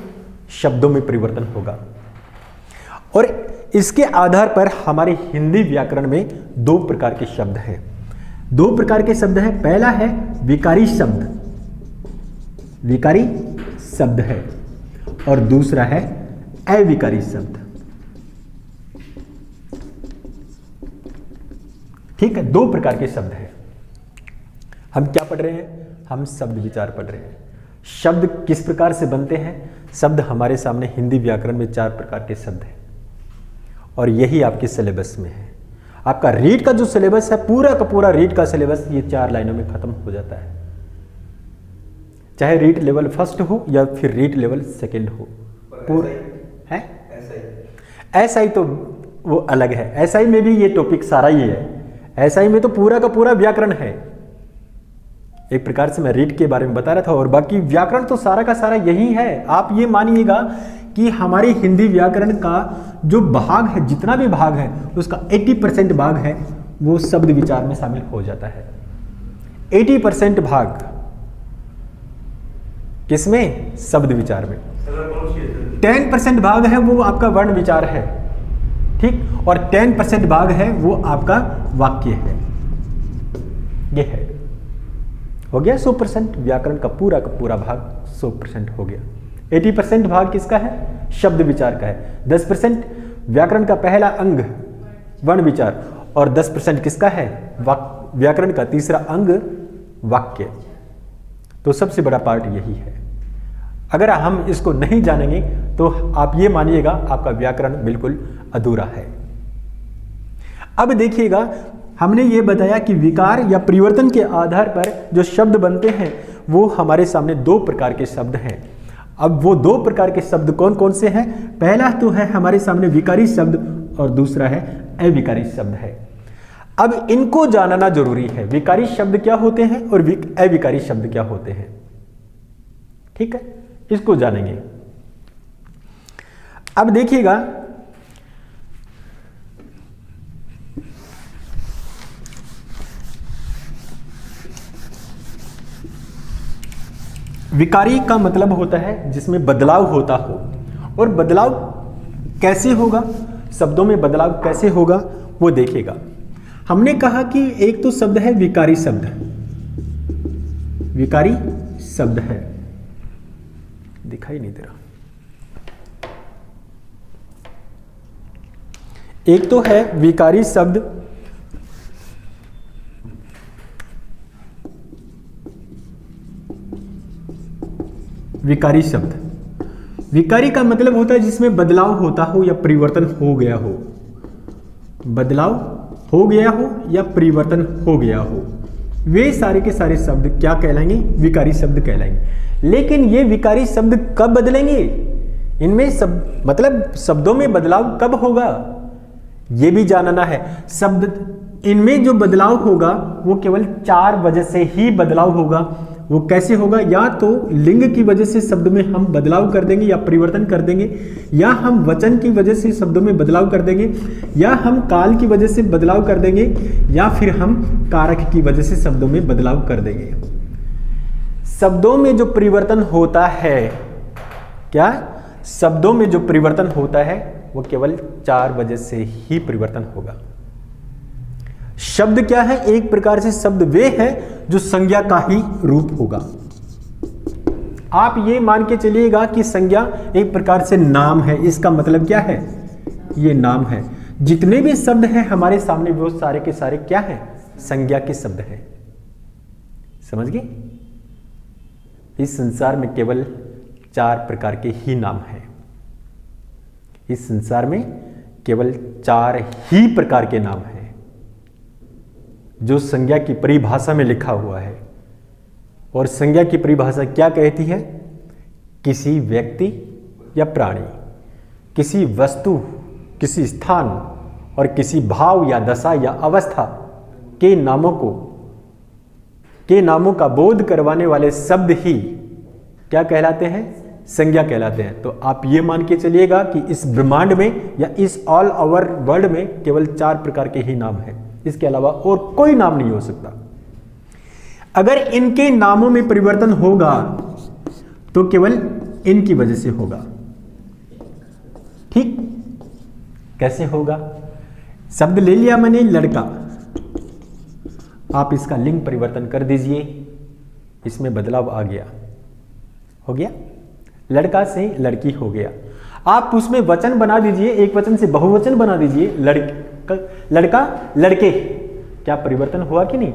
शब्दों में परिवर्तन होगा। और इसके आधार पर हमारे हिंदी व्याकरण में 2 प्रकार के शब्द हैं। 2 प्रकार के शब्द हैं। पहला है विकारी शब्द, विकारी शब्द है, और दूसरा है अविकारी शब्द, ठीक है। 2 प्रकार के शब्द हैं। हम क्या पढ़ रहे हैं? हम शब्द विचार पढ़ रहे हैं। शब्द किस प्रकार से बनते हैं? शब्द हमारे सामने हिंदी व्याकरण में 4 प्रकार के शब्द हैं और यही आपके सिलेबस में है। आपका रीट का जो सिलेबस है, पूरा का पूरा रीट का सिलेबस ये 4 लाइनों में खत्म हो जाता है, चाहे रीट लेवल फर्स्ट हो या फिर रीट लेवल सेकंड हो। पूरा है एसआई तो वो अलग है, एसआई में भी ये टॉपिक सारा ही है। एसआई में तो पूरा का पूरा व्याकरण है, एक प्रकार से मैं रीट के बारे में बता रहा था, और बाकी व्याकरण तो सारा का सारा यही है। आप ये मानिएगा कि हमारी हिंदी व्याकरण का जो भाग है, जितना भी भाग है उसका 80% भाग है वो शब्द विचार में शामिल हो जाता है। 80% भाग किसमें? शब्द विचार में। 10% भाग है वो आपका वर्ण विचार है, ठीक, और 10% भाग है वो आपका वाक्य है। ये है, हो गया 100%। व्याकरण का पूरा भाग 100% हो गया। 80% भाग किसका है? शब्द विचार का है। 10% व्याकरण का पहला अंग वर्ण विचार, और 10% किसका है? व्याकरण का तीसरा अंग वाक्य। तो सबसे बड़ा पार्ट यही है। अगर हम इसको नहीं जानेंगे तो आप ये मानिएगा आपका व्याकरण बिल्कुल अधूरा है। अब देखिएगा, हमने ये बताया कि विकार या परिवर्तन के आधार पर जो शब्द बनते हैं वो हमारे सामने 2 प्रकार के शब्द हैं। अब वो 2 प्रकार के शब्द कौन कौन से हैं? पहला तो है हमारे सामने विकारी शब्द और दूसरा है अविकारी शब्द है। अब इनको जानना जरूरी है, विकारी शब्द क्या होते हैं और अविकारी शब्द क्या होते हैं। ठीक है, इसको जानेंगे। अब देखिएगा, विकारी का मतलब होता है जिसमें बदलाव होता हो, और बदलाव कैसे होगा, शब्दों में बदलाव कैसे होगा वो देखेगा। हमने कहा कि एक तो शब्द है विकारी शब्द, विकारी शब्द है, दिखाई नहीं दे रहा। एक तो है विकारी शब्द, विकारी शब्द। विकारी का मतलब होता है जिसमें बदलाव होता हो या परिवर्तन हो गया हो, बदलाव हो गया हो या परिवर्तन हो गया हो, वे सारे के सारे शब्द क्या कहलाएंगे? विकारी शब्द कहलाएंगे। लेकिन ये विकारी शब्द कब बदलेंगे? इनमें सब मतलब शब्दों में बदलाव कब होगा ये भी जानना है। शब्द इनमें जो बदलाव होगा वो केवल 4 वजह से ही बदलाव होगा। वो कैसे होगा? या तो लिंग की वजह से शब्द में हम बदलाव कर देंगे या परिवर्तन कर देंगे, या हम वचन की वजह से शब्दों में बदलाव कर देंगे, या हम काल की वजह से बदलाव कर देंगे, या फिर हम कारक की वजह से शब्दों में बदलाव कर देंगे। शब्दों में जो परिवर्तन होता है, क्या शब्दों में जो परिवर्तन होता है वो केवल 4 वजह से ही परिवर्तन होगा। शब्द क्या है? एक प्रकार से शब्द वे है जो संज्ञा का ही रूप होगा। आप ये मान के चलिएगा कि संज्ञा एक प्रकार से नाम है। इसका मतलब क्या है? ये नाम है। जितने भी शब्द हैं हमारे सामने वो सारे के सारे क्या है? संज्ञा के शब्द हैं। समझ गए? इस संसार में केवल 4 प्रकार के ही नाम हैं। इस संसार में केवल 4 ही प्रकार के नाम हैं जो संज्ञा की परिभाषा में लिखा हुआ है। और संज्ञा की परिभाषा क्या कहती है? किसी व्यक्ति या प्राणी, किसी वस्तु, किसी स्थान और किसी भाव या दशा या अवस्था के नामों का बोध करवाने वाले शब्द ही क्या कहलाते हैं? संज्ञा कहलाते हैं। तो आप ये मान के चलिएगा कि इस ब्रह्मांड में या इस ऑल ओवर वर्ल्ड में केवल 4 प्रकार के ही नाम हैं, इसके अलावा और कोई नाम नहीं हो सकता। अगर इनके नामों में परिवर्तन होगा तो केवल इनकी वजह से होगा। ठीक, कैसे होगा? शब्द ले लिया मैंने लड़का, आप इसका लिंग परिवर्तन कर दीजिए, इसमें बदलाव आ गया, हो गया, लड़का से लड़की हो गया। आप उसमें वचन बना दीजिए, एक वचन से बहुवचन बना दीजिए, लड़का लड़के, क्या परिवर्तन हुआ कि नहीं?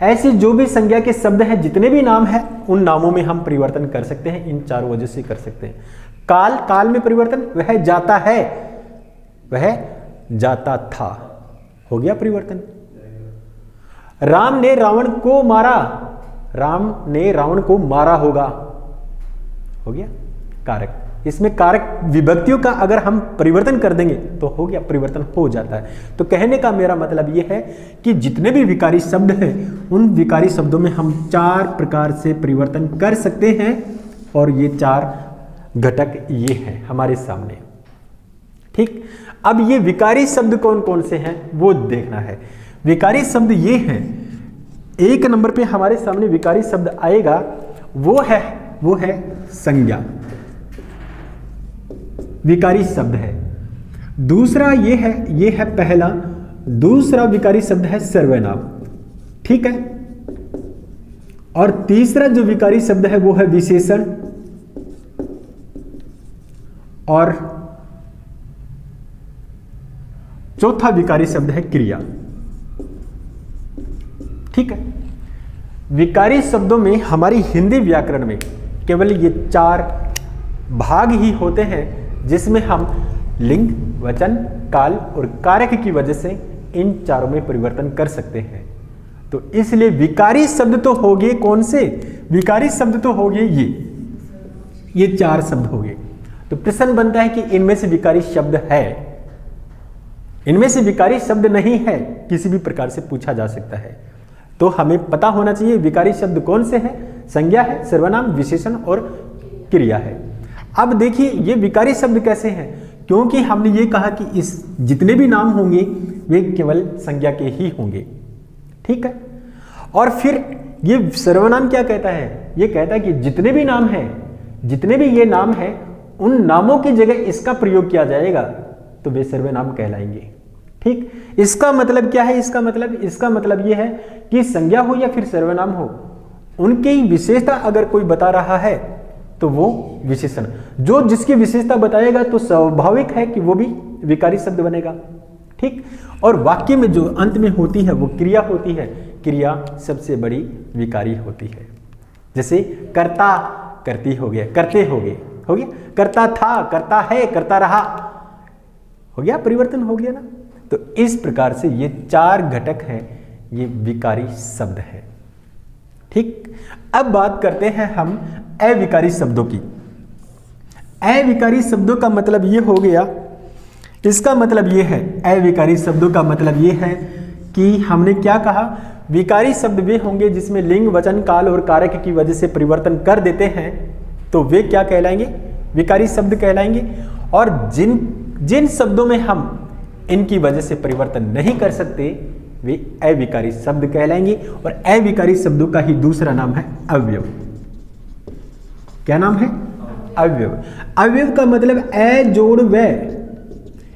ऐसे जो भी संज्ञा के शब्द हैं, जितने भी नाम हैं, उन नामों में हम परिवर्तन कर सकते हैं। इन 4 वजह से कर सकते हैं। काल में परिवर्तन, वह जाता है, वह जाता था, हो गया परिवर्तन। राम ने रावण को मारा, राम ने रावण को मारा होगा, हो गया कारक। इसमें कारक विभक्तियों का अगर हम परिवर्तन कर देंगे तो हो गया, परिवर्तन हो जाता है। तो कहने का मेरा मतलब यह है कि जितने भी विकारी शब्द हैं उन विकारी शब्दों में हम 4 प्रकार से परिवर्तन कर सकते हैं और ये 4 घटक ये हैं हमारे सामने। ठीक, अब ये विकारी शब्द कौन कौन से हैं वो देखना है। विकारी शब्द ये हैं, 1 नंबर पे हमारे सामने विकारी शब्द आएगा वो है संज्ञा, विकारी शब्द है। दूसरा ये है पहला, दूसरा विकारी शब्द है सर्वनाम, ठीक है। और तीसरा जो विकारी शब्द है वो है विशेषण, और चौथा विकारी शब्द है क्रिया, ठीक है। विकारी शब्दों में हमारी हिंदी व्याकरण में केवल ये 4 भाग ही होते हैं जिसमें हम लिंग, वचन, काल और कारक की वजह से इन चारों में परिवर्तन कर सकते हैं। तो इसलिए विकारी शब्द तो हो गए कौन से? विकारी शब्द तो हो गए ये 4 शब्द हो गए। तो प्रश्न बनता है कि इनमें से विकारी शब्द है, इनमें से विकारी शब्द नहीं है, किसी भी प्रकार से पूछा जा सकता है। तो हमें पता होना चाहिए विकारी शब्द कौन से हैं। संज्ञा है, सर्वनाम, विशेषण और क्रिया है। अब देखिए ये विकारी शब्द कैसे हैं, क्योंकि हमने ये कहा कि इस जितने भी नाम होंगे वे केवल संज्ञा के ही होंगे, ठीक है। और फिर ये सर्वनाम क्या कहता है? ये कहता है कि जितने भी नाम हैं, जितने भी ये नाम हैं, उन नामों की जगह इसका प्रयोग किया जाएगा तो वे सर्वनाम कहलाएंगे, ठीक। इसका मतलब क्या है? इसका मतलब ये है कि संज्ञा हो या फिर सर्वनाम हो, उनकी विशेषता अगर कोई बता रहा है तो वो विशेषण, जो जिसकी विशेषता बताएगा तो स्वाभाविक है कि वो भी विकारी शब्द बनेगा, ठीक। और वाक्य में जो अंत में होती है वो क्रिया होती है, क्रिया सबसे बड़ी विकारी होती है। जैसे करता, करती हो गया, करते हो गया, करता था, करता है, करता रहा, हो गया, परिवर्तन हो गया ना। तो इस प्रकार से ये 4 घटक हैं, ये विकारी शब्द है, ठीक। अब बात करते हैं हम अविकारी शब्दों की। अविकारी शब्दों का मतलब ये हो गया, इसका मतलब ये है, अविकारी शब्दों का मतलब ये है कि हमने क्या कहा, विकारी शब्द वे होंगे जिसमें लिंग, वचन, काल और कारक की वजह से परिवर्तन कर देते हैं, तो वे क्या कहलाएंगे? विकारी शब्द कहलाएंगे। और जिन शब्दों में हम इनकी वजह से परिवर्तन नहीं कर सकते वे अविकारी शब्द कहलाएंगे। और अविकारी शब्दों का ही दूसरा नाम है अवयव। क्या नाम है? अवयव। अवयव का मतलब अ जोड़ व,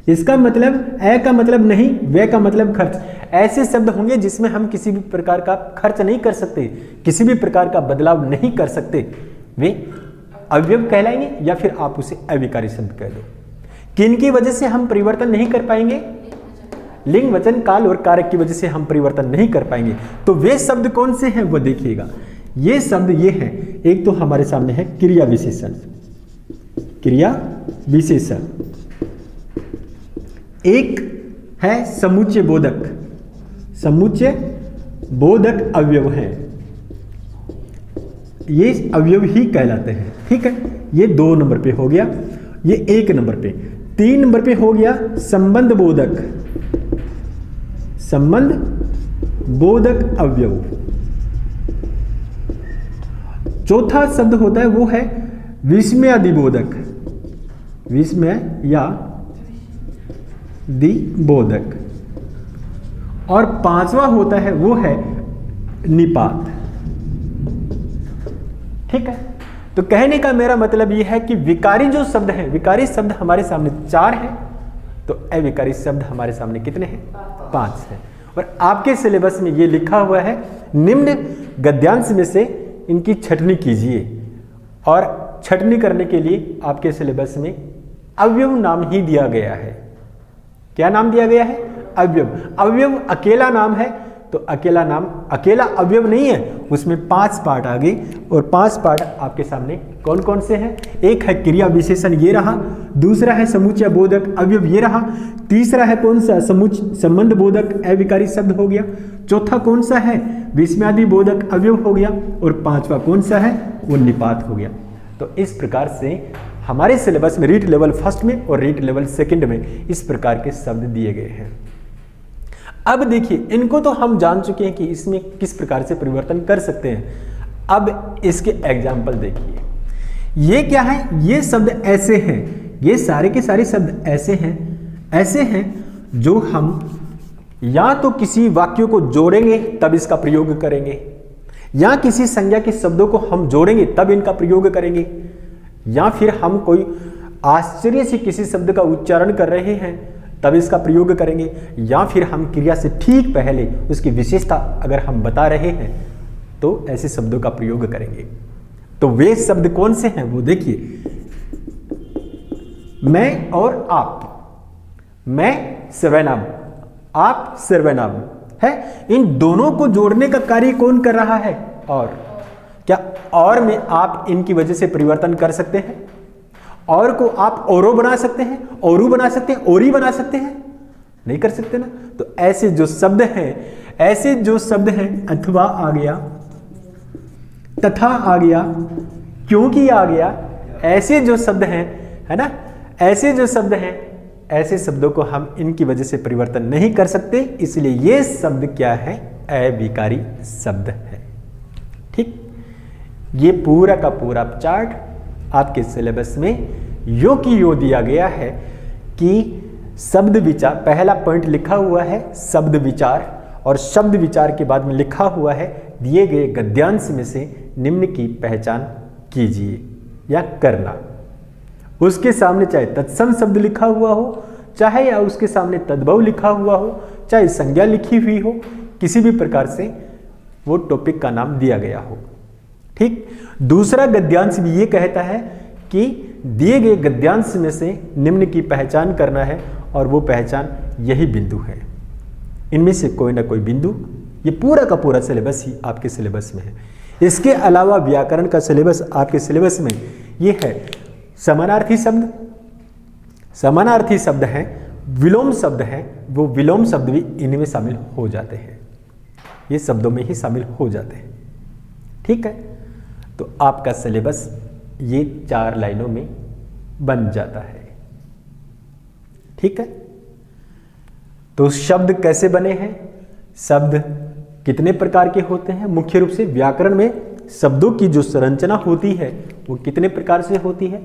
इसका मतलब अ का मतलब नहीं, व का मतलब खर्च। ऐसे शब्द होंगे जिसमें हम किसी भी प्रकार का खर्च नहीं कर सकते, किसी भी प्रकार का बदलाव नहीं कर सकते, वे अवयव कहलाएंगे, या फिर आप उसे अविकारी शब्द कह दो। किनकी वजह से हम परिवर्तन नहीं कर पाएंगे? लिंग, वचन, काल और कारक की वजह से हम परिवर्तन नहीं कर पाएंगे। तो वे शब्द कौन से हैं वो देखिएगा। ये शब्द ये हैं, एक तो हमारे सामने है क्रिया विशेषण, क्रिया विशेषण, एक है समुच्चय बोधक, समुच्चय बोधक अवयव है, ये अवयव ही कहलाते हैं, ठीक है। ये 2 नंबर पे हो गया, ये 1 नंबर पे। 3 नंबर पे हो गया संबंध बोधक, संबंध बोधक अवयव। चौथा शब्द होता है वो है विस्मयादिबोधक, विस्मय या दिबोधक। और 5वां होता है वो है निपात, ठीक है। तो कहने का मेरा मतलब यह है कि विकारी जो शब्द हैं, विकारी शब्द हमारे सामने 4 हैं, तो अविकारी शब्द हमारे सामने कितने हैं? 5 हैं। और आपके सिलेबस में ये लिखा हुआ है, निम्न गद्यांश में से इनकी छटनी कीजिए। और छटनी करने के लिए आपके सिलेबस में अवयव नाम ही दिया गया है। क्या नाम दिया गया है? अवयव। अवयव अकेला नाम है, तो अकेला नाम अकेला अवयव नहीं है, उसमें 5 पार्ट आ गए और 5 पार्ट आपके सामने कौन कौन से हैं। एक है क्रिया विशेषण, ये रहा। दूसरा है समुच्चय बोधक अवयव, ये रहा। तीसरा है कौन सा, संबंध बोधक अविकारी शब्द हो गया। चौथा कौन सा है, विस्मयादि बोधक अवयव हो गया। और 5वां कौन सा है, वो निपात हो गया। तो इस प्रकार से हमारे सिलेबस में रीट लेवल फर्स्ट में और रीट लेवल सेकंड में इस प्रकार के शब्द दिए गए हैं। अब देखिए, इनको तो हम जान चुके हैं कि इसमें किस प्रकार से परिवर्तन कर सकते हैं। अब इसके एग्जाम्पल देखिए, ये क्या है, ये शब्द ऐसे हैं, ये सारे के सारे शब्द ऐसे हैं जो हम या तो किसी वाक्यों को जोड़ेंगे तब इसका प्रयोग करेंगे, या किसी संज्ञा के शब्दों को हम जोड़ेंगे तब इनका प्रयोग करेंगे, या फिर हम कोई आश्चर्य से किसी शब्द का उच्चारण कर रहे हैं तब इसका प्रयोग करेंगे, या फिर हम क्रिया से ठीक पहले उसकी विशेषता अगर हम बता रहे हैं तो ऐसे शब्दों का प्रयोग करेंगे। तो वे शब्द कौन से हैं वो देखिए, मैं और आप, मैं सर्वनाम, आप सर्वनाम है। इन दोनों को जोड़ने का कार्य कौन कर रहा है, और। क्या और में आप इनकी वजह से परिवर्तन कर सकते हैं? और को आप औरो बना सकते हैं, औरू बना सकते हैं, औरी बना सकते हैं? नहीं कर सकते ना। तो ऐसे जो शब्द हैं, अथवा आ गया, तथा आ गया, क्योंकि आ गया, ऐसे जो शब्द हैं, है ना, ऐसे जो शब्द हैं, ऐसे शब्दों को हम इनकी वजह से परिवर्तन नहीं कर सकते, इसलिए ये शब्द क्या है, अविकारी शब्द है। ठीक, ये पूरा का पूरा चार्ट आपके सिलेबस में यो की यो दिया गया है कि शब्द विचार, पहला पॉइंट लिखा हुआ है शब्द विचार, और शब्द विचार के बाद में लिखा हुआ है दिए गए गद्यांश में से निम्न की पहचान कीजिए या करना। उसके सामने चाहे तत्सम शब्द लिखा हुआ हो, चाहे या उसके सामने तद्भव लिखा हुआ हो, चाहे संज्ञा लिखी हुई हो, किसी भी प्रकार से वो टॉपिक का नाम दिया गया हो। ठीक, दूसरा गद्यांश भी ये कहता है कि दिए गए गद्यांश में से निम्न की पहचान करना है, और वो पहचान यही बिंदु है, इनमें से कोई ना कोई बिंदु। ये पूरा का पूरा सिलेबस ही आपके सिलेबस में है। इसके अलावा व्याकरण का सिलेबस आपके सिलेबस में ये है समानार्थी शब्द, समानार्थी शब्द हैं, विलोम शब्द हैं, वो विलोम शब्द भी इनमें शामिल हो जाते हैं, ये शब्दों में ही शामिल हो जाते हैं। ठीक है, तो आपका सिलेबस ये 4 लाइनों में बन जाता है। ठीक है, तो शब्द कैसे बने हैं, शब्द कितने प्रकार के होते हैं। मुख्य रूप से व्याकरण में शब्दों की जो संरचना होती है वो कितने प्रकार से होती है,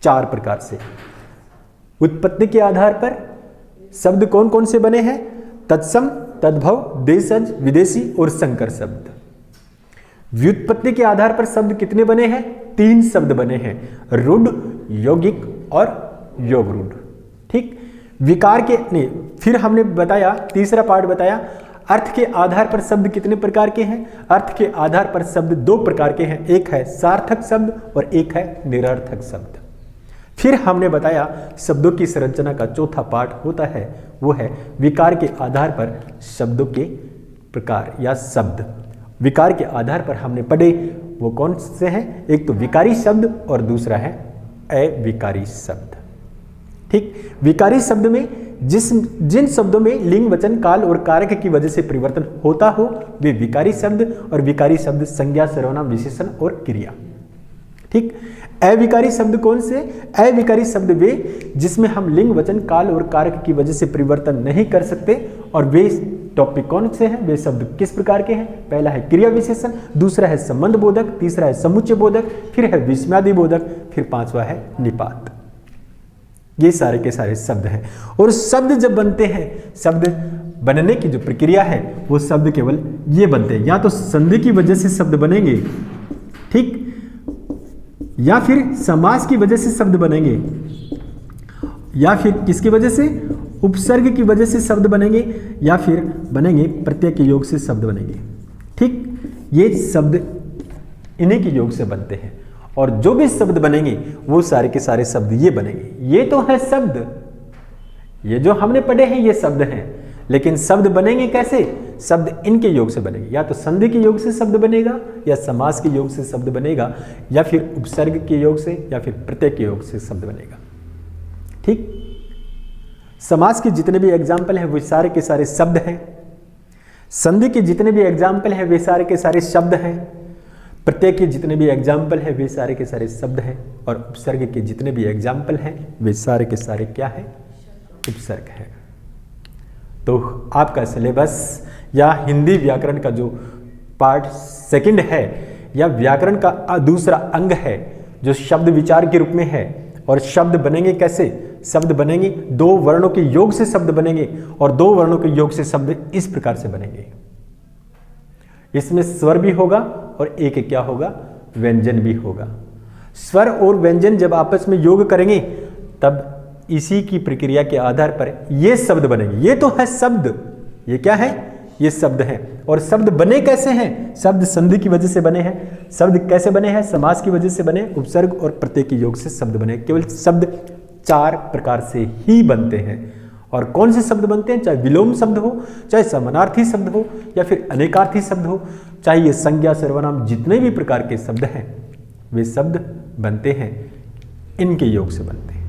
4 प्रकार से। उत्पत्ति के आधार पर शब्द कौन कौन से बने हैं, तत्सम, तद्भव, देशज, विदेशी और संकर शब्द। व्युत्पत्ति के आधार पर शब्द कितने बने हैं, 3 शब्द बने हैं, रूढ़, यौगिक और योगरूढ़। ठीक, विकार के नहीं, फिर हमने बताया, तीसरा पार्ट बताया, अर्थ के आधार पर शब्द कितने प्रकार के हैं। अर्थ के आधार पर शब्द 2 प्रकार के हैं, एक है सार्थक शब्द और एक है निरर्थक शब्द। फिर हमने बताया शब्दों की संरचना का चौथा पार्ट होता है, वो है विकार के आधार पर शब्दों के प्रकार या शब्द। विकार के आधार पर हमने पढ़े वो कौन से हैं, एक तो विकारी शब्द और दूसरा है अविकारी शब्द। ठीक, विकारी शब्द में जिन शब्दों में लिंग, वचन, काल और कारक की वजह से परिवर्तन होता हो वे विकारी शब्द, और विकारी शब्द संज्ञा, सर्वनाम, विशेषण और क्रिया। ठीक, अविकारी शब्द कौन से, अविकारी शब्द वे जिसमें हम लिंग, वचन, काल और कारक की वजह से परिवर्तन नहीं कर सकते, और वे टॉपिक कौन से हैं, वे शब्द किस प्रकार के हैं। पहला है क्रिया विशेषण, दूसरा है संबंध बोधक, तीसरा है समुच्चय बोधक, फिर है विस्मयादि बोधक, फिर 5वां है निपात। ये सारे के सारे शब्द हैं। और शब्द जब बनते हैं, शब्द बनने की जो प्रक्रिया है वो शब्द केवल ये बनते हैं, या तो संधि की वजह से शब्द बनेंगे, ठीक, या फिर समास की वजह से शब्द बनेंगे, या फिर किसकी वजह से, उपसर्ग की वजह से शब्द बनेंगे, या फिर बनेंगे प्रत्यय के योग से शब्द बनेंगे। ठीक, ये शब्द इन्हीं के योग से बनते हैं, और जो भी शब्द बनेंगे वो सारे के सारे शब्द ये बनेंगे। ये तो है शब्द, ये जो हमने पढ़े हैं ये शब्द हैं, लेकिन शब्द बनेंगे कैसे, शब्द इनके योग से बनेंगे, या तो संधि के योग से शब्द बनेगा, या समास के योग से शब्द बनेगा, या फिर उपसर्ग के योग से, या फिर प्रत्यय के योग से शब्द बनेगा। ठीक, समास के जितने भी एग्जाम्पल हैं वे सारे के सारे शब्द हैं, संधि के जितने भी एग्जाम्पल हैं वे सारे के सारे शब्द हैं, प्रत्यय के जितने भी एग्जाम्पल हैं वे सारे के सारे शब्द हैं, और उपसर्ग के जितने भी एग्जाम्पल हैं वे सारे के सारे क्या है, उपसर्ग है। तो आपका सिलेबस या हिंदी व्याकरण का जो पार्ट सेकंड है या व्याकरण का दूसरा अंग है जो शब्द विचार के रूप में है, और शब्द बनेंगे कैसे, शब्द बनेंगे दो वर्णों के योग से शब्द बनेंगे, और दो वर्णों के योग से शब्द इस प्रकार से बनेंगे, इसमें स्वर भी होगा और एक क्या होगा, व्यंजन भी होगा। स्वर और व्यंजन जब आपस में योग करेंगे तब इसी की प्रक्रिया के आधार पर ये शब्द बनेंगे। ये तो है शब्द, ये क्या है, ये शब्द हैं। और शब्द बने कैसे हैं, शब्द संधि की वजह से बने हैं। शब्द कैसे बने हैं, समास की वजह से बने, उपसर्ग और प्रत्यय के योग से शब्द बने। केवल शब्द 4 प्रकार से ही बनते हैं। और कौन से शब्द बनते हैं, चाहे विलोम शब्द हो, चाहे समानार्थी शब्द हो, या फिर अनेकार्थी शब्द हो, चाहे ये संज्ञा सर्वनाम जितने भी प्रकार के शब्द हैं वे शब्द बनते हैं, इनके योग से बनते हैं।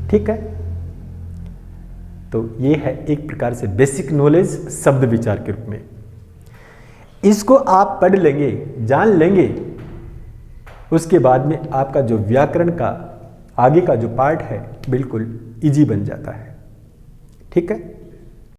ठीक है, तो ये है एक प्रकार से बेसिक नॉलेज शब्द विचार के रूप में। इसको आप पढ़ लेंगे, जान लेंगे, उसके बाद में आपका जो व्याकरण का आगे का जो पार्ट है बिल्कुल इजी बन जाता है। ठीक है।